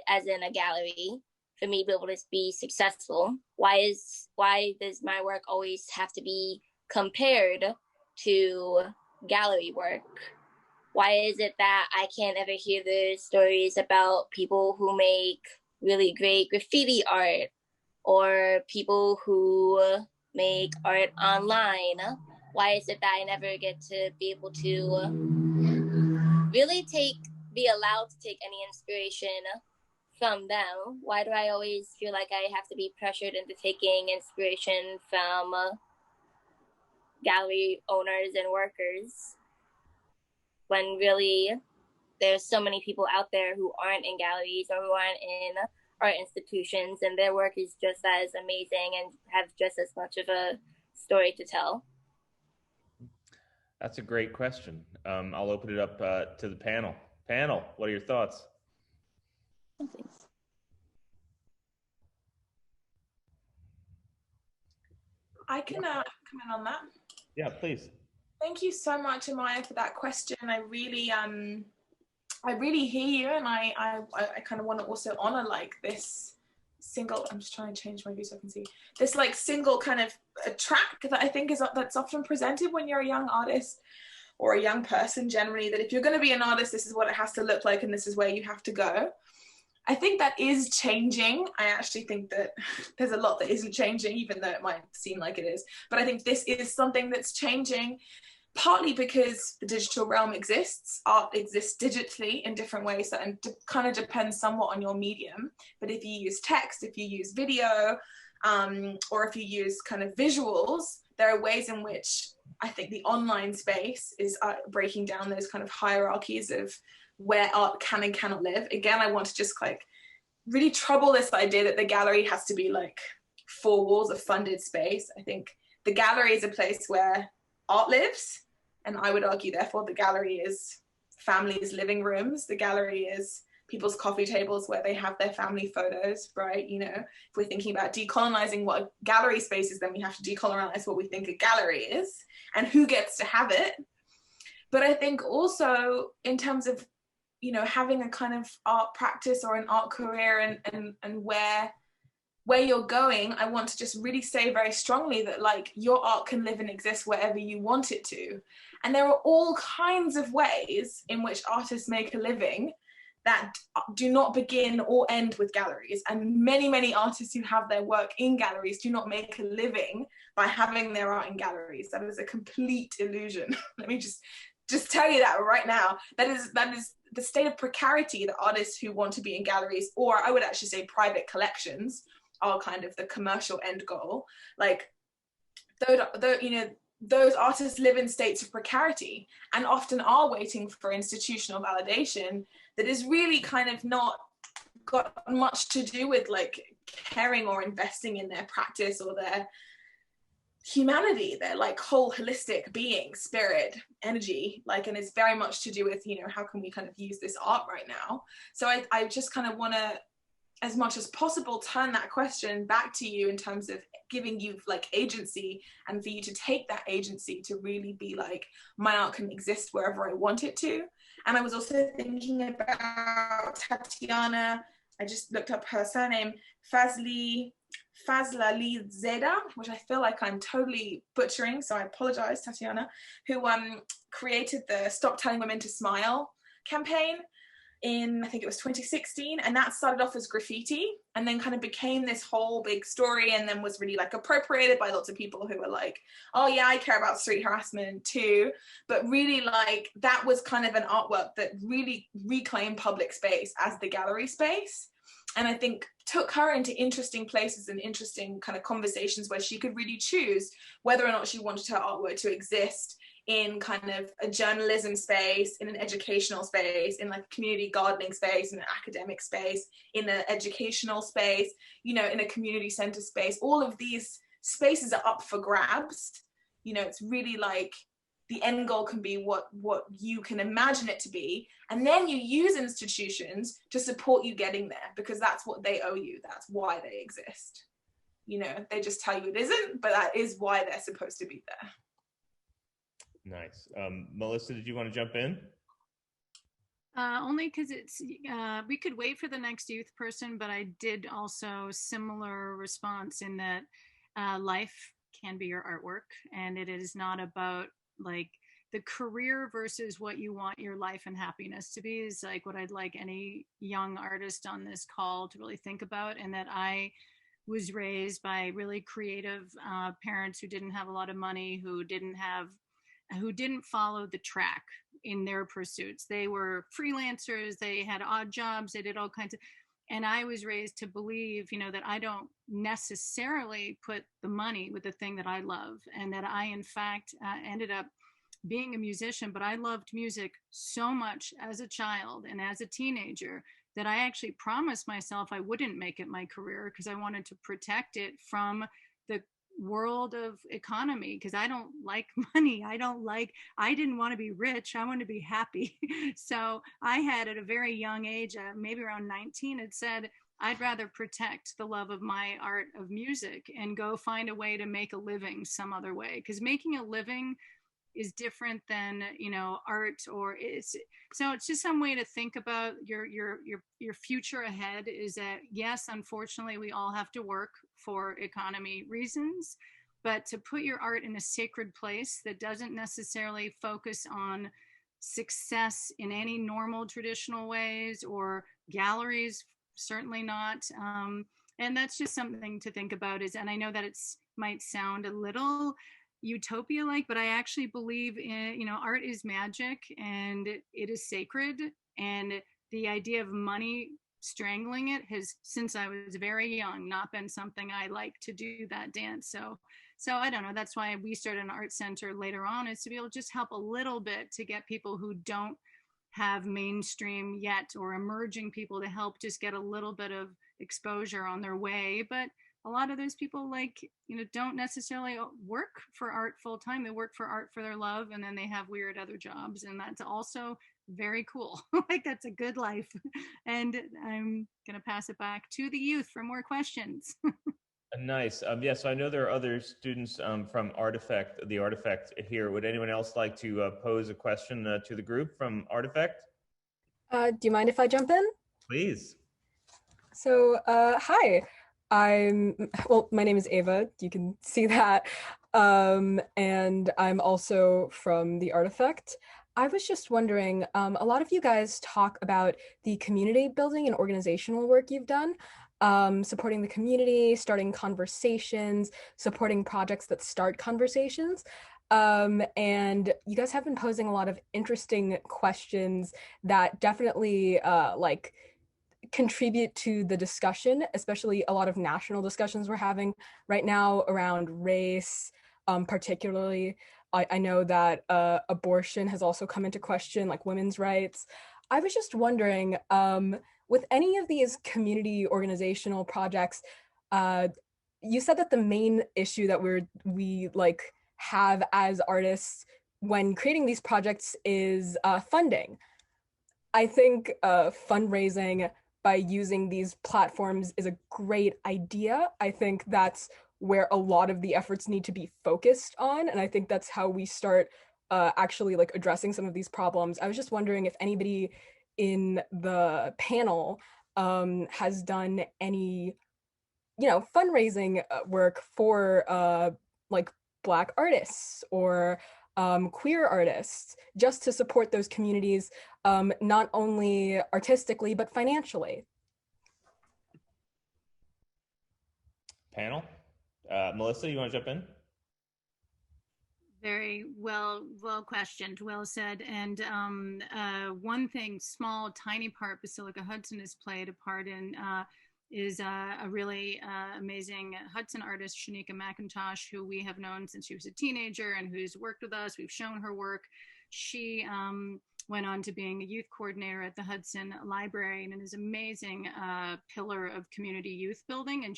as in a gallery, for me to be able to be successful? Why does my work always have to be compared to gallery work? Why is it that I can't ever hear the stories about people who make really great graffiti art or people who make art online? Why is it that I never get to be able to really be allowed to take any inspiration from them? Why do I always feel like I have to be pressured into taking inspiration from gallery owners and workers, when really there's so many people out there who aren't in galleries or who aren't in art institutions, and their work is just as amazing and have just as much of a story to tell? That's a great question. I'll open it up to the panel. Panel, what are your thoughts? Thanks. I can comment on that. Yeah, please. Thank you so much, Amaya, for that question. I really hear you, and I kind of want to also honor like this single. I'm just trying to change my view so I can see this like single kind of a track that I think that's often presented when you're a young artist or a young person generally, that if you're going to be an artist, this is what it has to look like and this is where you have to go. I think that is changing. I actually think that there's a lot that isn't changing, even though it might seem like it is. But I think this is something that's changing, partly because the digital realm exists. Art exists digitally in different ways, and kind of depends somewhat on your medium. But if you use text, if you use video, or if you use kind of visuals, there are ways in which I think the online space is breaking down those kind of hierarchies of where art can and cannot live. Again, I want to just like really trouble this idea that the gallery has to be like four walls of funded space. I think the gallery is a place where art lives, and I would argue therefore the gallery is families' living rooms. The gallery is people's coffee tables where they have their family photos, right? You know, if we're thinking about decolonizing what a gallery space is, then we have to decolonize what we think a gallery is and who gets to have it. But I think also in terms of, you know, having a kind of art practice or an art career and where you're going, I want to just really say very strongly that like your art can live and exist wherever you want it to. And there are all kinds of ways in which artists make a living that do not begin or end with galleries. And many, many artists who have their work in galleries do not make a living by having their art in galleries. That is a complete illusion. Let me just tell you that right now. That is the state of precarity that artists who want to be in galleries, or I would actually say private collections, are kind of the commercial end goal. Like those artists live in states of precarity and often are waiting for institutional validation that is really kind of not got much to do with like caring or investing in their practice or their humanity, their like whole holistic being, spirit, energy, like, and it's very much to do with, you know, how can we kind of use this art right now? So I just kind of want to, as much as possible, turn that question back to you in terms of giving you like agency, and for you to take that agency to really be like, my art can exist wherever I want it to. And I was also thinking about Tatiana, I just looked up her surname, Fazli Zeda, which I feel like I'm totally butchering, so I apologize, Tatiana, who created the Stop Telling Women to Smile campaign in, I think it was 2016, and that started off as graffiti and then kind of became this whole big story, and then was really like appropriated by lots of people who were like, oh yeah, I care about street harassment too. But really, like, that was kind of an artwork that really reclaimed public space as the gallery space, and I think took her into interesting places and interesting kind of conversations where she could really choose whether or not she wanted her artwork to exist in kind of a journalism space, in an educational space, in like a community gardening space, in an academic space, in an educational space, you know, in a community center space. All of these spaces are up for grabs. You know, it's really like the end goal can be what you can imagine it to be. And then you use institutions to support you getting there, because that's what they owe you. That's why they exist. You know, they just tell you it isn't, but that is why they're supposed to be there. Nice. Melissa, did you want to jump in? Only because it's, we could wait for the next youth person, but I did also similar response in that life can be your artwork, and it is not about like the career versus what you want your life and happiness to be is like what I'd like any young artist on this call to really think about. And that I was raised by really creative parents who didn't have a lot of money, who didn't follow the track in their pursuits. They were freelancers, they had odd jobs, they did all kinds of, and I was raised to believe, you know, that I don't necessarily put the money with the thing that I love, and that I, in fact, ended up being a musician, but I loved music so much as a child and as a teenager that I actually promised myself I wouldn't make it my career because I wanted to protect it from the world of economy, because I don't like money. I didn't want to be rich. I want to be happy. So I had at a very young age, maybe around 19, had said, I'd rather protect the love of my art of music and go find a way to make a living some other way. Because making a living is different than, you know, art, or it's just some way to think about your future ahead. Is that, yes, unfortunately we all have to work for economy reasons, but to put your art in a sacred place that doesn't necessarily focus on success in any normal traditional ways, or galleries, certainly not. And that's just something to think about. And I know that might sound a little utopia-like, but I actually believe in, you know, art is magic and it is sacred, and the idea of money strangling it has, since I was very young, not been something I like to do that dance. So I don't know, that's why we started an art center later on, is to be able to just help a little bit to get people who don't have mainstream yet, or emerging people, to help just get a little bit of exposure on their way. But a lot of those people, like, you know, don't necessarily work for art full time. They work for art for their love, and then they have weird other jobs, and that's also very cool. Like, that's a good life. And I'm gonna pass it back to the youth for more questions. Nice. Yes, I know there are other students from the Artifact here. Would anyone else like to pose a question to the group from Artifact? Do you mind if I jump in? Please. So, hi. My name is Ava, you can see that, and I'm also from the Artifact. I was just wondering, a lot of you guys talk about the community building and organizational work you've done, supporting the community, starting conversations, supporting projects that start conversations, and you guys have been posing a lot of interesting questions that definitely, contribute to the discussion, especially a lot of national discussions we're having right now around race, particularly. I know that abortion has also come into question, like women's rights. I was just wondering, with any of these community organizational projects, you said that the main issue that we like have as artists when creating these projects is funding. I think fundraising by using these platforms is a great idea. I think that's where a lot of the efforts need to be focused on, and I think that's how we start actually like addressing some of these problems. I was just wondering if anybody in the panel has done any, fundraising work for like Black artists or queer artists, just to support those communities, not only artistically, but financially. Panel? Melissa, you want to jump in? Very well questioned, well said. And one thing, small, tiny part Basilica Hudson has played a part in is a really amazing Hudson artist, Shanika Mcintosh, who we have known since she was a teenager and who's worked with us. We've shown her work. She went on to being a youth coordinator at the Hudson Library and is an amazing pillar of community youth building. And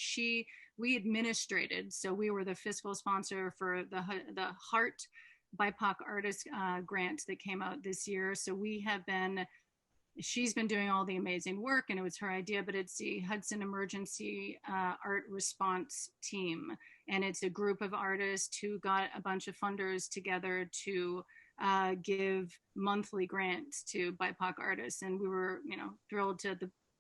we administrated, so we were the fiscal sponsor for the Heart BIPOC Artist grant that came out this year. So she's been doing all the amazing work, and it was her idea, but it's the Hudson Emergency Art Response Team. And it's a group of artists who got a bunch of funders together to give monthly grants to BIPOC artists. And we were, thrilled to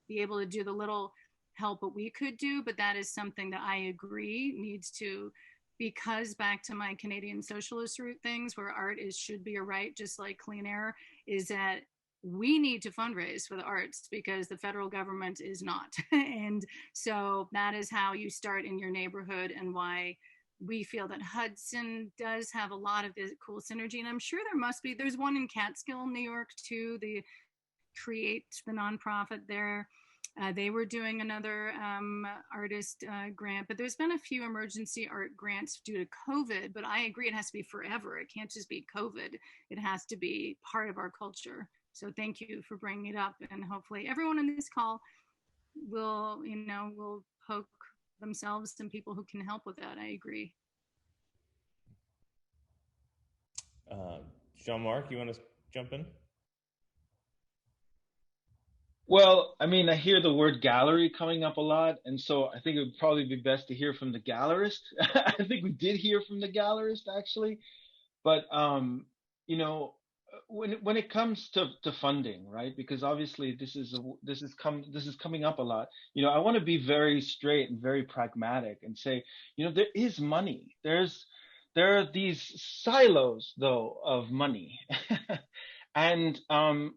be able to do the little help what we could do, but that is something that I agree needs to, because back to my Canadian socialist root things, where art should be a right, just like clean air, is that we need to fundraise for the arts because the federal government is not. And so that is how you start in your neighborhood, and why we feel that Hudson does have a lot of this cool synergy. And I'm sure there's one in Catskill, New York too, the Create, the nonprofit there. They were doing another artist grant, but there's been a few emergency art grants due to COVID, but I agree it has to be forever. It can't just be COVID. It has to be part of our culture. So thank you for bringing it up, and hopefully everyone on this call will poke themselves and people who can help with that. I agree. Jean-Marc, you want to jump in? Well, I mean, I hear the word gallery coming up a lot, and so I think it would probably be best to hear from the gallerist. I think we did hear from the gallerist actually, but when it comes to funding, right? Because obviously this is coming up a lot. I want to be very straight and very pragmatic and say, there is money. There are these silos though of money. And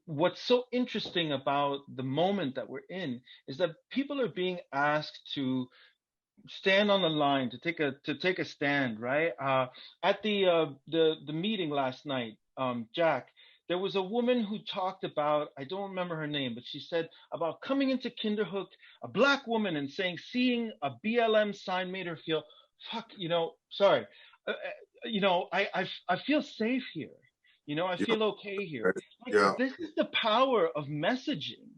what's so interesting about the moment that we're in is that people are being asked to stand on the line, to take a stand, right? At the meeting last night, Jack, there was a woman who talked about, I don't remember her name, but she said about coming into Kinderhook, a Black woman, and seeing a BLM sign made her feel, sorry, I feel safe here. I feel okay here. Yeah. This is the power of messaging,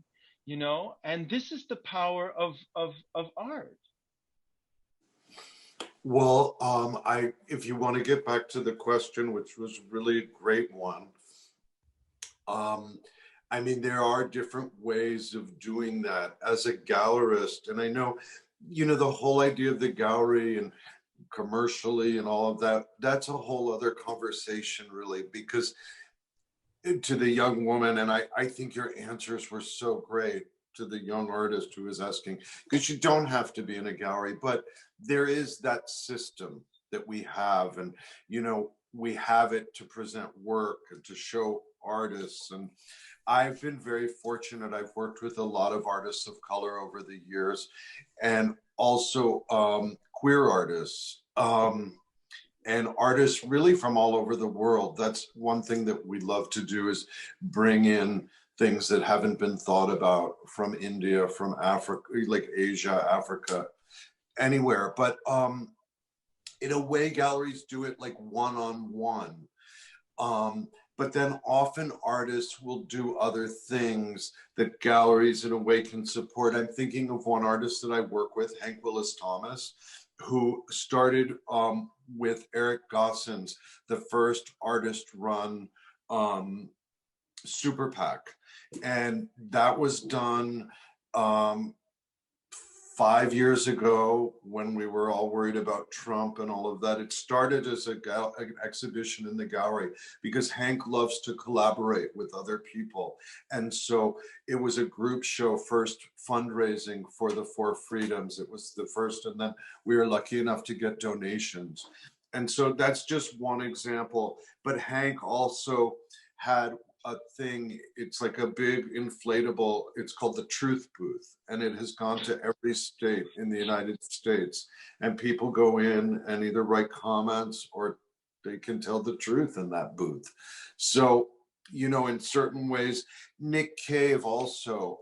and this is the power of art. Well, if you want to get back to the question, which was really a great one, I mean, there are different ways of doing that as a gallerist. And I know, the whole idea of the gallery and commercially and all of that, that's a whole other conversation really, because to the young woman, and I think your answers were so great to the young artist who was asking, because you don't have to be in a gallery, but there is that system that we have, and we have it to present work and to show artists. And I've been very fortunate. I've worked with a lot of artists of color over the years, and also queer artists, and artists really from all over the world. That's one thing that we love to do, is bring in things that haven't been thought about from India, from Africa, like Asia, Africa, anywhere. But in a way, galleries do it like one-on-one. But then often artists will do other things that galleries in a way can support. I'm thinking of one artist that I work with, Hank Willis Thomas, who started with Eric Gossens, the first artist-run super PAC. And that was done 5 years ago when we were all worried about Trump and all of that. It started as an exhibition in the gallery because Hank loves to collaborate with other people. And so it was a group show, first fundraising for the Four Freedoms. It was the first, and then we were lucky enough to get donations. And so that's just one example. But Hank also had a thing, it's like a big inflatable, it's called the Truth Booth, and it has gone to every state in the United States, and people go in and either write comments or they can tell the truth in that booth. So, you know, in certain ways, Nick Cave also,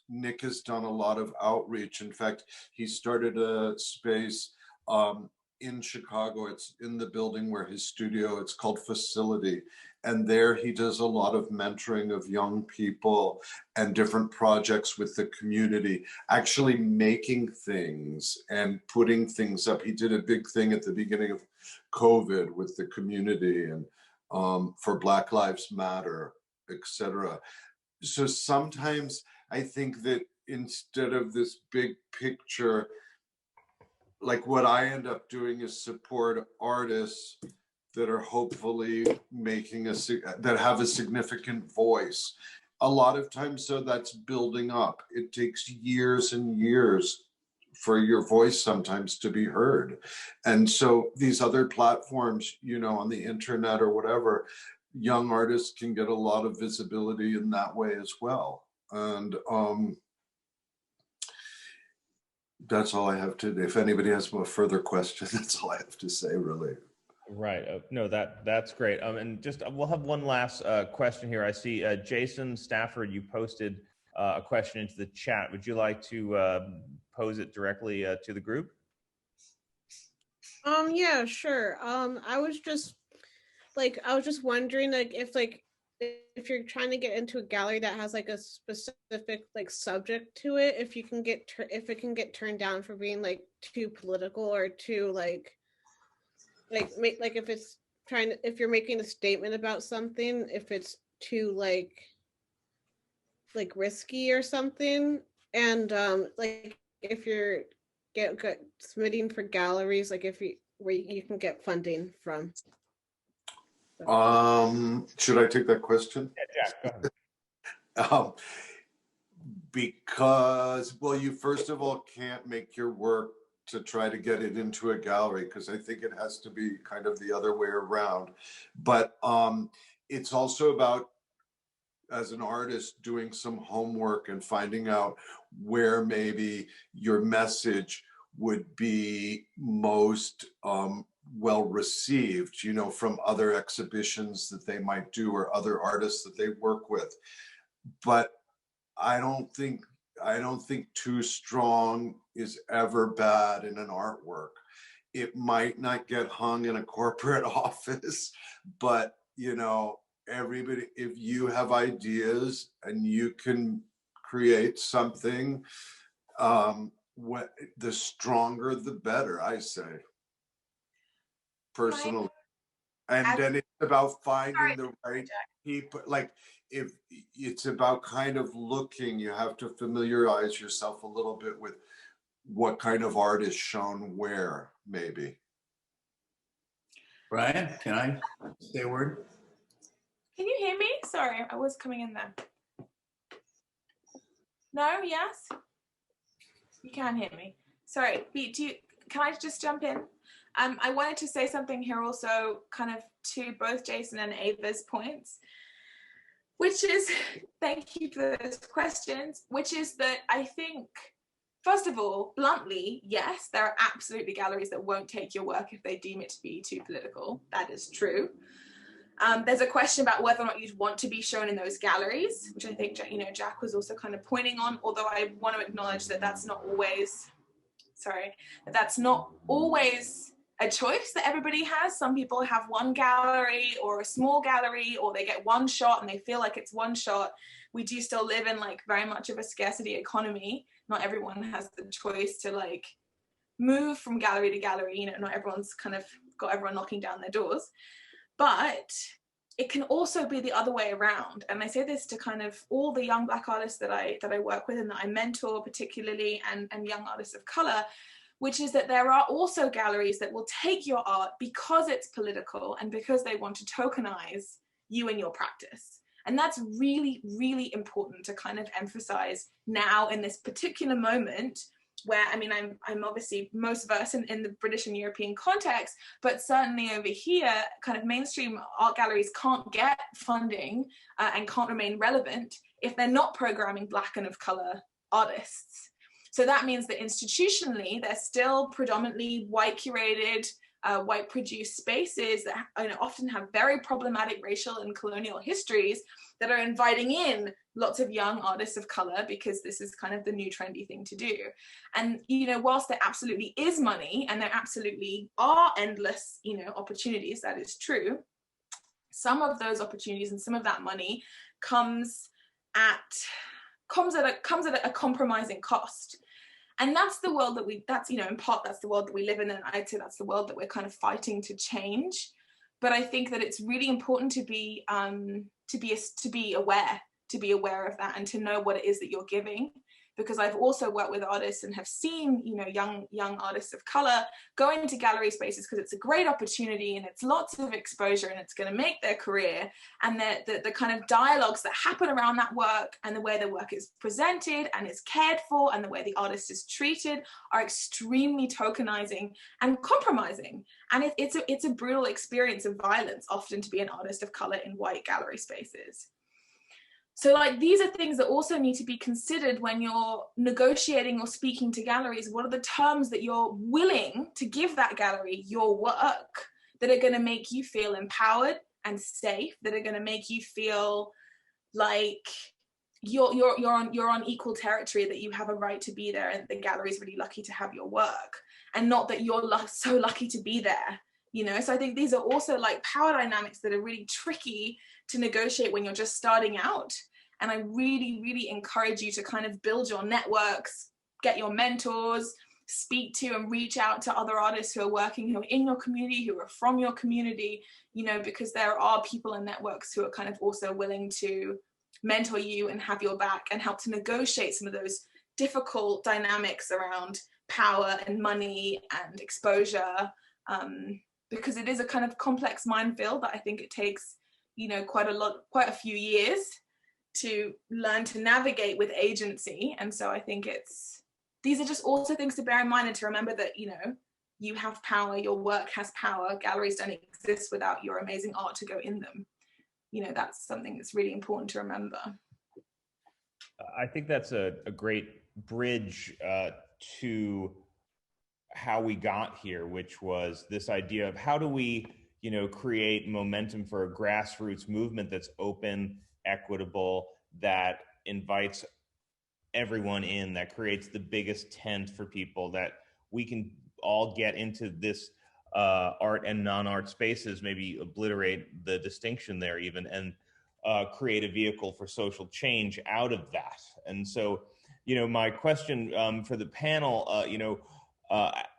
Nick has done a lot of outreach. In fact, he started a space in Chicago. It's in the building where his studio, it's called Facility. And there he does a lot of mentoring of young people and different projects with the community, actually making things and putting things up. He did a big thing at the beginning of COVID with the community and for Black Lives Matter, etc. So sometimes I think that instead of this big picture, like what I end up doing is support artists that are hopefully making that have a significant voice. A lot of times, so that's building up. It takes years and years for your voice sometimes to be heard. And so these other platforms, you know, on the internet or whatever, young artists can get a lot of visibility in that way as well. And that's all I have to. If anybody has a further question, that's all I have to say, really. Right. No, that's great. And just we'll have one last question here. I see Jason Stafford, you posted a question into the chat. Would you like to pose it directly to the group? Yeah, sure. I was just wondering, like, if you're trying to get into a gallery that has like a specific like subject to it, if it can get turned down for being like too political or too if you're making a statement about something, if it's too like risky or something. And like if you're submitting for galleries, like where you can get funding from. Should I take that question? Yeah, Jack, go ahead. Because, well, you first of all can't make your work to try to get it into a gallery, because I think it has to be kind of the other way around. But it's also about, as an artist, doing some homework and finding out where maybe your message would be most well received, you know, from other exhibitions that they might do or other artists that they work with. But I don't think too strong is ever bad in an artwork. It might not get hung in a corporate office, but, you know, everybody, if you have ideas and you can create something, the stronger the better, I say, personally. And then it's about finding the right people. Like, if it's about kind of looking, you have to familiarize yourself a little bit with what kind of art is shown where, maybe. Brian, can I say a word? Can you hear me? Sorry, I was coming in there. No? Yes? You can hear me. Sorry, can I just jump in? I wanted to say something here also, kind of to both Jason and Ava's points, which is, thank you for those questions, which is that I think, first of all, bluntly, yes, there are absolutely galleries that won't take your work if they deem it to be too political. That is true. There's a question about whether or not you'd want to be shown in those galleries, which I think, you know, Jack was also kind of pointing on, although I want to acknowledge that that's not always a choice that everybody has. Some people have one gallery or a small gallery, or they get one shot and they feel like it's one shot. We do still live in like very much of a scarcity economy. Not everyone has the choice to like move from gallery to gallery. You know, not everyone's kind of got everyone knocking down their doors. But it can also be the other way around. And I say this to kind of all the young Black artists that I work with and that I mentor particularly, and young artists of color, which is that there are also galleries that will take your art because it's political and because they want to tokenize you and your practice. And that's really, really important to kind of emphasize now in this particular moment where, I mean, I'm obviously most versed in the British and European context, but certainly over here, kind of mainstream art galleries can't get funding and can't remain relevant if they're not programming Black and of color artists. So that means that institutionally, they're still predominantly white curated, white produced spaces that often have very problematic racial and colonial histories that are inviting in lots of young artists of color because this is kind of the new trendy thing to do. And, whilst there absolutely is money and there absolutely are endless, opportunities, that is true, some of those opportunities and some of that money comes at a compromising cost. And that's the world in part, that's the world that we live in. And I'd say that's the world that we're kind of fighting to change. But I think that it's really important to be aware of that and to know what it is that you're giving. Because I've also worked with artists and have seen, young artists of color go into gallery spaces because it's a great opportunity and it's lots of exposure and it's going to make their career. And the kind of dialogues that happen around that work and the way the work is presented and is cared for and the way the artist is treated are extremely tokenizing and compromising. And it's a brutal experience of violence often to be an artist of color in white gallery spaces. So these are things that also need to be considered when you're negotiating or speaking to galleries. What are the terms that you're willing to give that gallery your work that are going to make you feel empowered and safe, that are going to make you feel like you're on equal territory, that you have a right to be there and the gallery's really lucky to have your work, and not that you're so lucky to be there. So I think these are also power dynamics that are really tricky to negotiate when you're just starting out. And I really, really encourage you to kind of build your networks, get your mentors, speak to and reach out to other artists who are working, who are in your community, who are from your community, because there are people and networks who are kind of also willing to mentor you and have your back and help to negotiate some of those difficult dynamics around power and money and exposure. Because it is a kind of complex minefield that I think it takes, quite a few years to learn to navigate with agency. And so I think these are just also things to bear in mind and to remember that, you have power, your work has power, galleries don't exist without your amazing art to go in them. That's something that's really important to remember. I think that's a great bridge to how we got here, which was this idea of how do we create momentum for a grassroots movement that's open, equitable, that invites everyone in, that creates the biggest tent for people, that we can all get into this art and non-art spaces, maybe obliterate the distinction there even, and create a vehicle for social change out of that. And so, my question for the panel,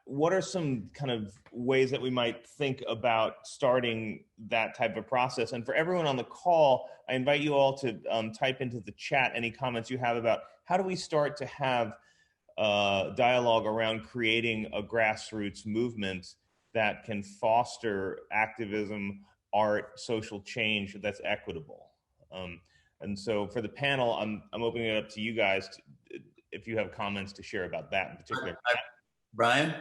what are some kind of ways that we might think about starting that type of process? And for everyone on the call, I invite you all to type into the chat any comments you have about how do we start to have dialogue around creating a grassroots movement that can foster activism, art, social change that's equitable. And so for the panel, I'm opening it up to you guys if you have comments to share about that in particular. Brian?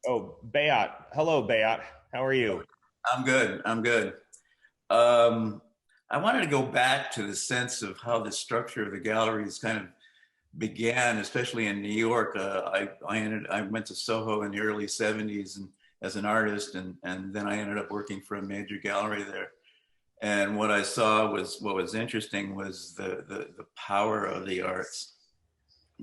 Oh, Bayat. Hello, Bayat. How are you? I'm good. I wanted to go back to the sense of how the structure of the galleries kind of began, especially in New York. I went to Soho in the early 70s and as an artist, and then I ended up working for a major gallery there. And what I saw what was interesting was the power of the arts.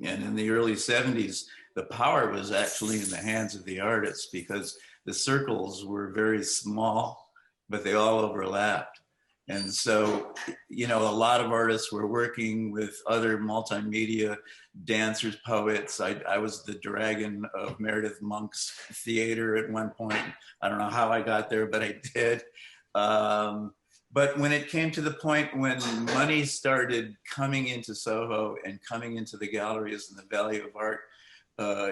And in the early 70s, the power was actually in the hands of the artists, because the circles were very small, but they all overlapped. And so, you know, a lot of artists were working with other multimedia dancers, poets. I was the dragon of Meredith Monk's theater at one point. I don't know how I got there, but I did. But when it came to the point when money started coming into Soho and coming into the galleries and the value of art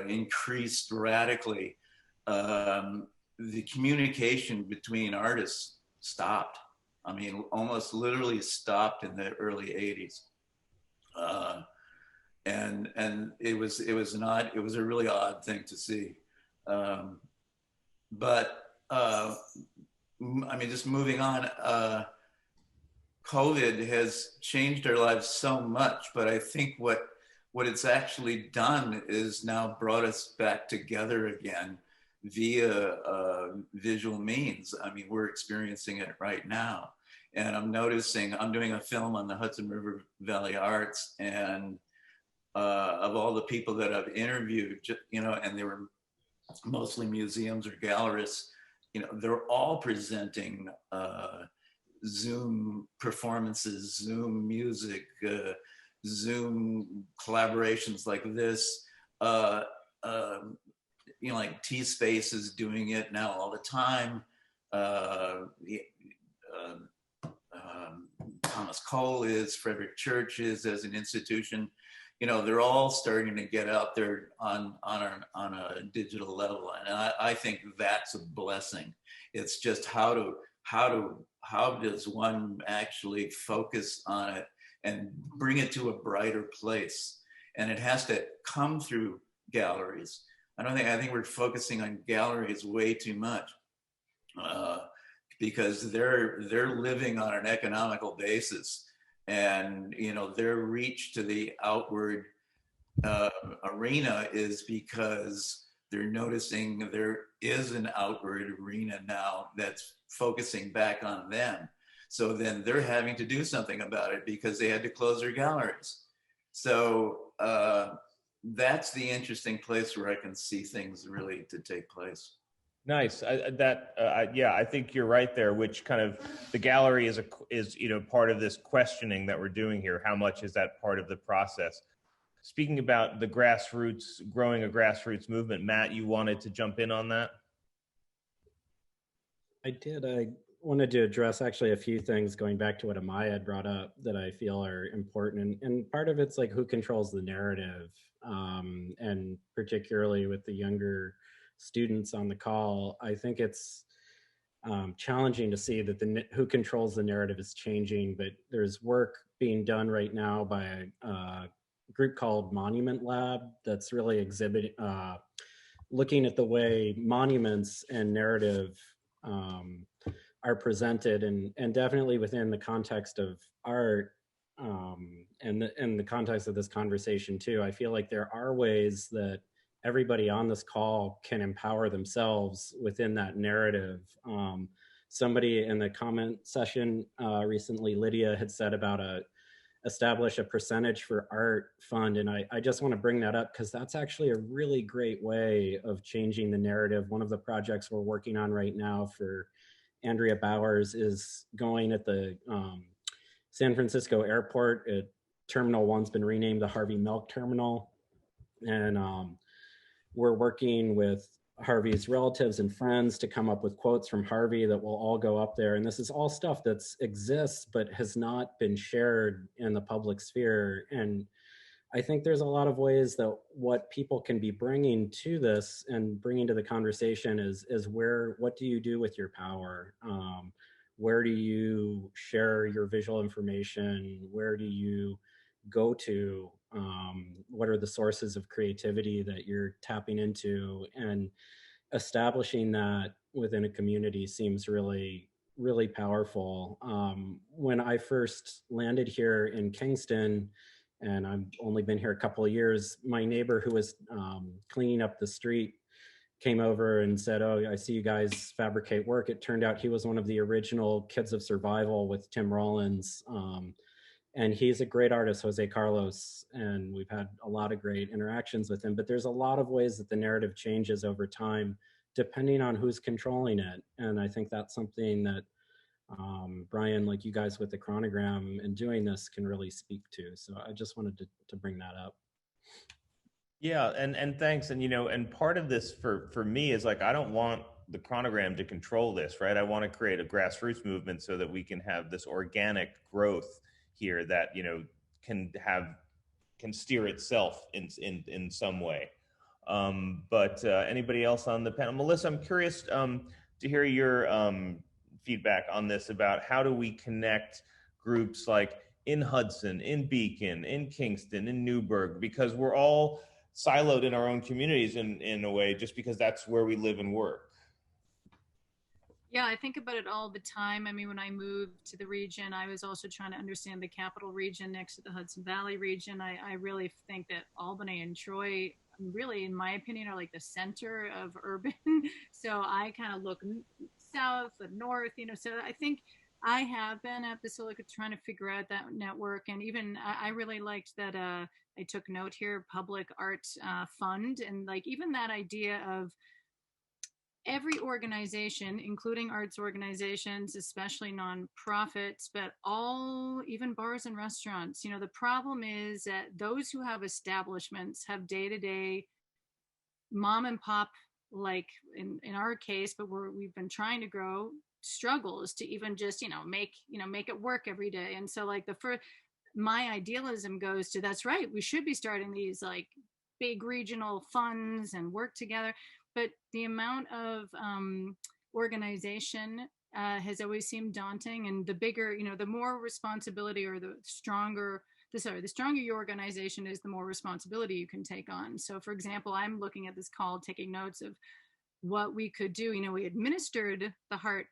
increased radically, the communication between artists stopped. I mean, almost literally stopped in the early 80s. And it was a really odd thing to see. But I mean, just moving on, COVID has changed our lives so much, but I think what it's actually done is now brought us back together again via visual means. I mean, we're experiencing it right now. And I'm noticing, I'm doing a film on the Hudson River Valley Arts, and of all the people that I've interviewed, you know, and they were mostly museums or gallerists, you know, they're all presenting Zoom performances, Zoom music, Zoom collaborations like this. You know, like T-Space is doing it now all the time. Thomas Cole is, Frederick Church is as an institution. You know, they're all starting to get out there on a digital level, and I think that's a blessing. It's just how does one actually focus on it and bring it to a brighter place? And it has to come through galleries. I think we're focusing on galleries way too much. Because they're living on an economical basis, and you know, their reach to the outward arena is because they're noticing there is an outward arena now that's focusing back on them. So then they're having to do something about it because they had to close their galleries. So that's the interesting place where I can see things really to take place. Nice. Yeah, I think you're right there. Which kind of the gallery is you know, part of this questioning that we're doing here. How much is that part of the process? Speaking about the grassroots, growing a grassroots movement, Matt, you wanted to jump in on that? I did. I wanted to address actually a few things going back to what Amaya had brought up that I feel are important. And part of it's like who controls the narrative, and particularly with the younger students on the call, I think it's challenging to see that who controls the narrative is changing, but there's work being done right now by a group called Monument Lab that's really looking at the way monuments and narrative are presented, and definitely within the context of art, and in the context of this conversation too. I feel like there are ways that everybody on this call can empower themselves within that narrative. Somebody in the comment session recently, Lydia, had said about establish a percentage for art fund. And I just want to bring that up because that's actually a really great way of changing the narrative. One of the projects we're working on right now for Andrea Bowers is going at the San Francisco airport. Terminal 1's been renamed the Harvey Milk Terminal. And we're working with Harvey's relatives and friends to come up with quotes from Harvey that will all go up there. And this is all stuff that exists, but has not been shared in the public sphere. And I think there's a lot of ways that what people can be bringing to this and bringing to the conversation is what do you do with your power? Where do you share your visual information? Where do you go to? What are the sources of creativity that you're tapping into? And establishing that within a community seems really, really powerful. When I first landed here in Kingston, and I've only been here a couple of years, my neighbor who was cleaning up the street came over and said, "Oh, I see you guys fabricate work." It turned out he was one of the original Kids of Survival with Tim Rollins. And he's a great artist, Jose Carlos, and we've had a lot of great interactions with him. But there's a lot of ways that the narrative changes over time depending on who's controlling it. And I think that's something that Brian, like you guys with the Chronogram and doing this can really speak to. So I just wanted to bring that up. Yeah, and thanks. And and part of this for me is like, I don't want the Chronogram to control this, right? I want to create a grassroots movement so that we can have this organic growth here that can steer itself in some way. But anybody else on the panel? Melissa, I'm curious to hear your feedback on this about how do we connect groups like in Hudson, in Beacon, in Kingston, in Newburgh, because we're all siloed in our own communities in a way, just because that's where we live and work. Yeah, I think about it all the time. I mean, when I moved to the region, I was also trying to understand the capital region next to the Hudson Valley region. I really think that Albany and Troy, really, in my opinion, are like the center of urban. So I kind of look south and north, so I think I have been at Basilica trying to figure out that network. And even I really liked that I took note here, Public Art Fund, and like even that idea of every organization, including arts organizations, especially nonprofits, but all, even bars and restaurants, the problem is that those who have establishments have day-to-day mom and pop, like in our case, but we've been trying to grow, struggles to even just, make it work every day. And so like my idealism goes to, that's right, we should be starting these like big regional funds and work together. But the amount of organization has always seemed daunting, and the bigger, the more responsibility, or the stronger your organization is, the more responsibility you can take on. So for example, I'm looking at this call, taking notes of what we could do. We administered the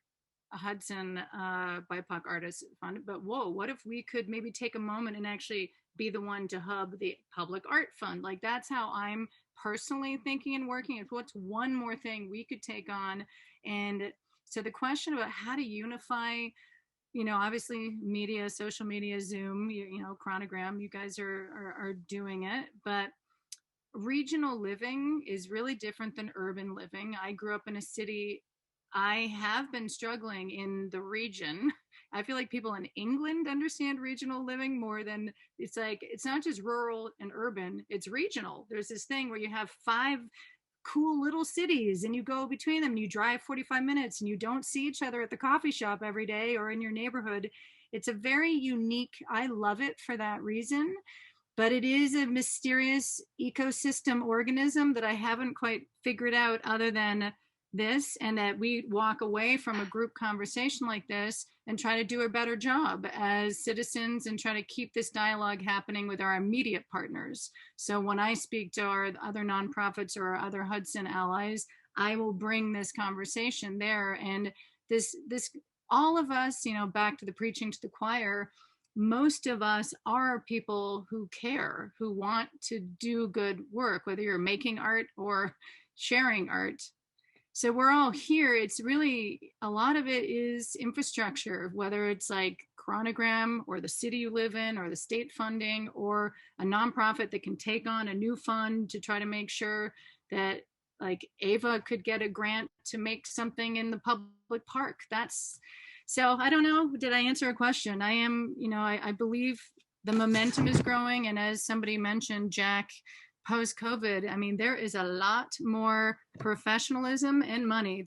Hudson BIPOC Artists Fund, but what if we could maybe take a moment and actually be the one to hub the Public Art Fund? Like, that's how I'm personally thinking and working. Is what's one more thing we could take on? And so the question about how to unify, obviously media, social media, Zoom, Chronogram, you guys are doing it, but regional living is really different than urban living. I grew up in a city. I have been struggling in the region. I feel like people in England understand regional living more than, it's like, it's not just rural and urban, it's regional. There's this thing where you have 5 cool little cities and you go between them and you drive 45 minutes and you don't see each other at the coffee shop every day or in your neighborhood. It's a very unique, I love it for that reason, but it is a mysterious ecosystem organism that I haven't quite figured out other than this, and that we walk away from a group conversation like this and try to do a better job as citizens and try to keep this dialogue happening with our immediate partners. So when I speak to our other nonprofits or our other Hudson allies, I will bring this conversation there. And this all of us, back to the preaching to the choir, most of us are people who care, who want to do good work, whether you're making art or sharing art. So we're all here. It's really, a lot of it is infrastructure, whether it's like Chronogram or the city you live in or the state funding or a nonprofit that can take on a new fund to try to make sure that like Ava could get a grant to make something in the public park. So I don't know, did I answer a question? I am, I believe the momentum is growing. And as somebody mentioned, Jack, post-COVID, I mean, there is a lot more professionalism and money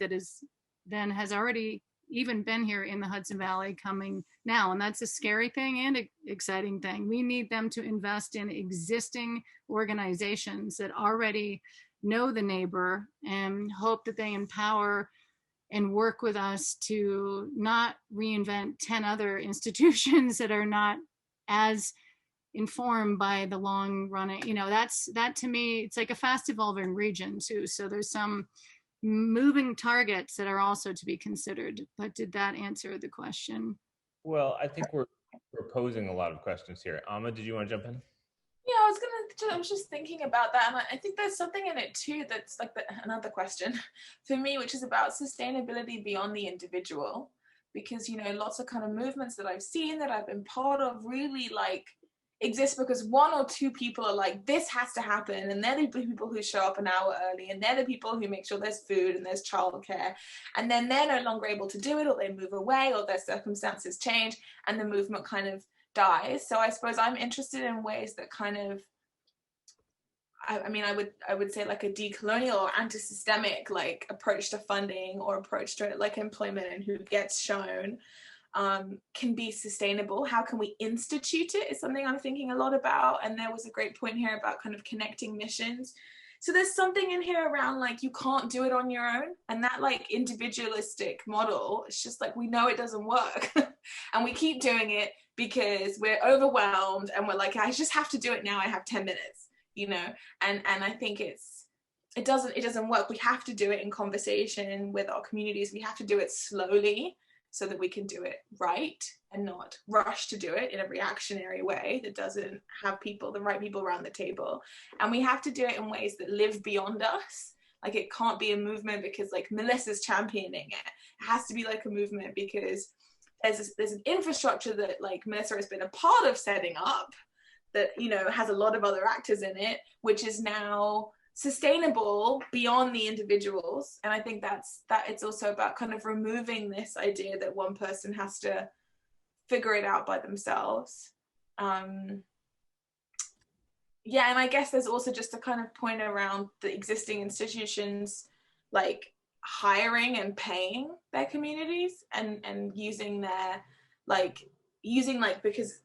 than has already even been here in the Hudson Valley coming now. And that's a scary thing and an exciting thing. We need them to invest in existing organizations that already know the neighbor and hope that they empower and work with us to not reinvent 10 other institutions that are not as informed by the long running, that to me, it's like a fast evolving region too. So there's some moving targets that are also to be considered. But did that answer the question? Well, I think we're posing a lot of questions here. Amma, did you want to jump in? Yeah, I was just thinking about that, and I think there's something in it too that's like another question for me, which is about sustainability beyond the individual, because lots of kind of movements that I've seen, that I've been part of, really like exists because one or two people are like, this has to happen, and they're the people who show up an hour early, and they're the people who make sure there's food and there's childcare, and then they're no longer able to do it, or they move away, or their circumstances change, and the movement kind of dies. So I suppose I'm interested in ways that kind of, I mean, I would say like a decolonial or anti-systemic like approach to funding or approach to like employment and who gets shown can be sustainable. How can we institute it is something I'm thinking a lot about. And there was a great point here about kind of connecting missions. So there's something in here around like you can't do it on your own, and that like individualistic model, it's just like we know it doesn't work and we keep doing it because we're overwhelmed and we're like, I just have to do it now, I have 10 minutes, you know. And I think it doesn't work. We have to do it in conversation with our communities. We have to do it slowly so that we can do it right and not rush to do it in a reactionary way that doesn't have the right people around the table. And we have to do it in ways that live beyond us. Like it can't be a movement because like Melissa's championing it. It has to be like a movement because there's an infrastructure that like Melissa has been a part of setting up that, you know, has a lot of other actors in it, which is now sustainable beyond the individuals. And I think that it's also about kind of removing this idea that one person has to figure it out by themselves. And I guess there's also just a kind of point around the existing institutions like hiring and paying their communities and using because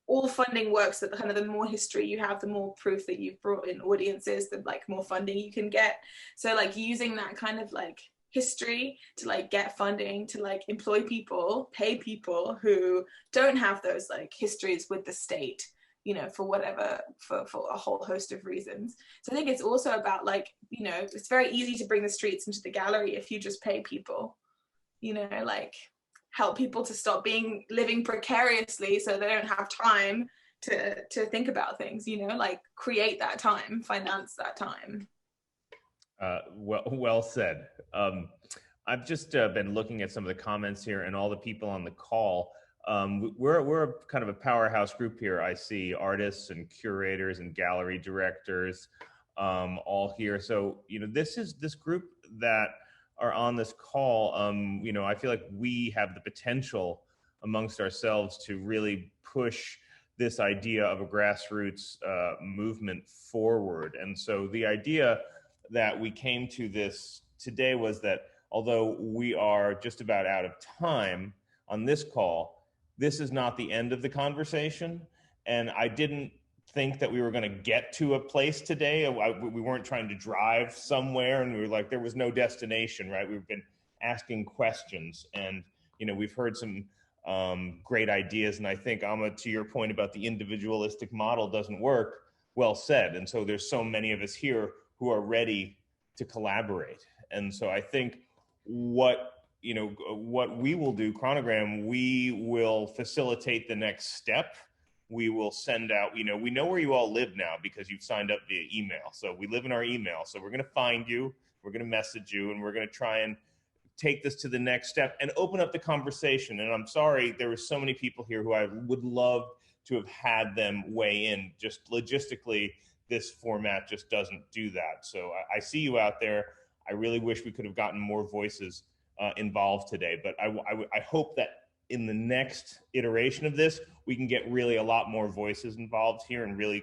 all funding works that kind of the more history you have, the more proof that you've brought in audiences, the like more funding you can get. So like using that kind of like history to like get funding to like employ people, pay people who don't have those like histories with the state, you know, for a whole host of reasons. So I think it's also about like, you know, it's very easy to bring the streets into the gallery if you just pay people, you know, like help people to stop living precariously so they don't have time to think about things, you know, like create that time, finance that time. Well said. I've just been looking at some of the comments here and all the people on the call. We're kind of a powerhouse group here. I see artists and curators and gallery directors all here. So, you know, this group that are on this call, you know, I feel like we have the potential amongst ourselves to really push this idea of a grassroots movement forward. And so the idea that we came to this today was that although we are just about out of time on this call, this is not the end of the conversation. And I didn't think that we were going to get to a place today. We weren't trying to drive somewhere, and we were like, there was no destination, right? We've been asking questions, and you know, we've heard some great ideas. And I think, Amma, to your point about the individualistic model doesn't work, well said. And so there's so many of us here who are ready to collaborate. And so I think what we will do, Chronogram, we will facilitate the next step. We will send out, you know, we know where you all live now because you've signed up via email. So we live in our email. So we're going to find you, we're going to message you, and we're going to try and take this to the next step and open up the conversation. And I'm sorry, there were so many people here who I would love to have had them weigh in. Just logistically, this format just doesn't do that. So I see you out there. I really wish we could have gotten more voices involved today, but I hope that in the next iteration of this, we can get really a lot more voices involved here and really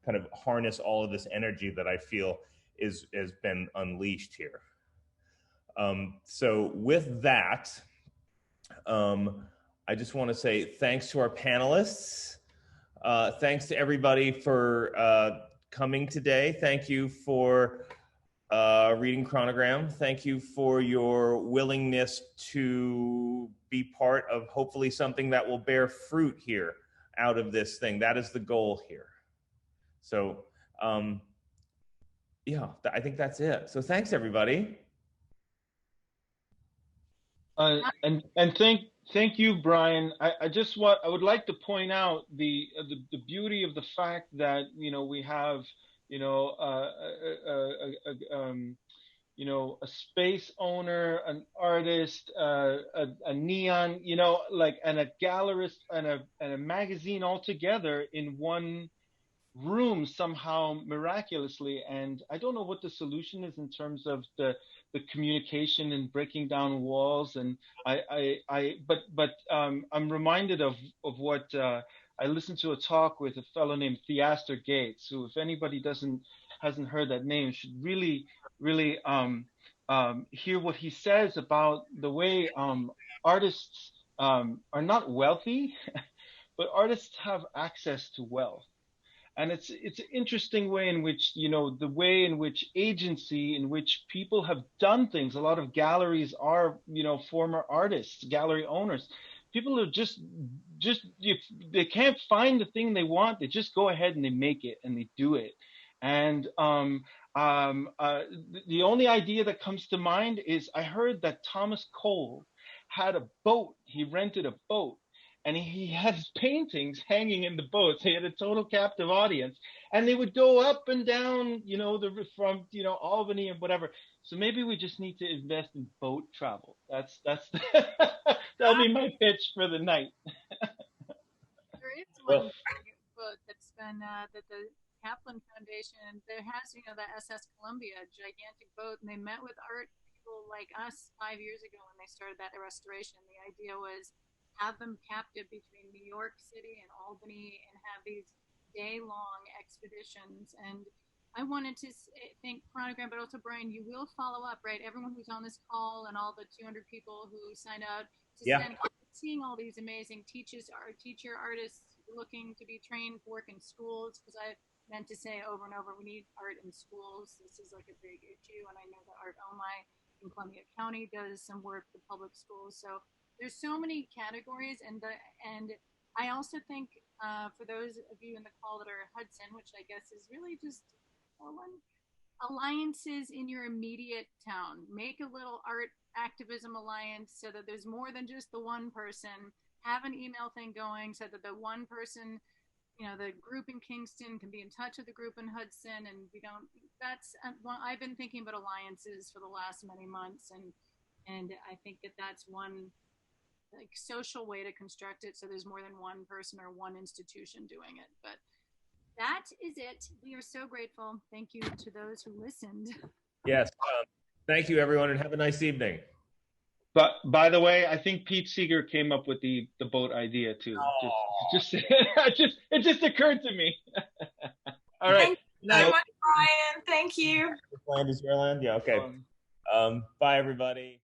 kind of harness all of this energy that I feel has been unleashed here. So with that, I just want to say thanks to our panelists. Thanks to everybody for coming today. Thank you for reading Chronogram. Thank you for your willingness to be part of hopefully something that will bear fruit here out of this thing. That is the goal here. So yeah, I think that's it. So thanks everybody. And thank you, Brian. I would like to point out the beauty of the fact that, you know, we have, you know, you know, a space owner, an artist, a neon, you know, like, and a gallerist and a magazine all together in one room somehow miraculously. And I don't know what the solution is in terms of the communication and breaking down walls. And I'm reminded of what I listened to a talk with a fellow named Theaster Gates, who, if anybody hasn't heard that name, should really hear what he says about the way artists are not wealthy, but artists have access to wealth. And it's an interesting way in which, you know, the way in which agency, in which people have done things. A lot of galleries are, you know, former artists, gallery owners. People are just if they can't find the thing they want, they just go ahead and they make it and they do it. And the only idea that comes to mind is I heard that Thomas Cole had a boat. He rented a boat. And he had his paintings hanging in the boats. He had a total captive audience, and they would go up and down, you know, from, you know, Albany and whatever. So maybe we just need to invest in boat travel. That's that'll be my pitch for the night. There is one boat that's been that the Kaplan Foundation, there has, you know, the SS Columbia, a gigantic boat, and they met with art people like us 5 years ago when they started that restoration. The idea was have them captive between New York City and Albany and have these day-long expeditions. And I wanted to thank Chronogram, but also Brian, you will follow up, right? Everyone who's on this call and all the 200 people who signed out to send, seeing all these amazing teacher artists looking to be trained to work in schools, because I meant to say over and over, we need art in schools. This is like a big issue. And I know that Art OMI in Columbia County does some work with public schools. So there's so many categories, and I also think for those of you in the call that are Hudson, which I guess is really just alliances in your immediate town. Make a little art activism alliance so that there's more than just the one person. Have an email thing going so that the one person, you know, the group in Kingston can be in touch with the group in Hudson, and we don't. That's I've been thinking about alliances for the last many months, and I think that's one like social way to construct it so there's more than one person or one institution doing it. But that is it. We are so grateful. Thank you to those who listened. Yes. Thank you, everyone, and have a nice evening. But by the way, I think Pete Seeger came up with the boat idea too. It just occurred to me. All right. Thank you so much, Brian. Thank you. Land is your land. Yeah. Okay. Bye, everybody.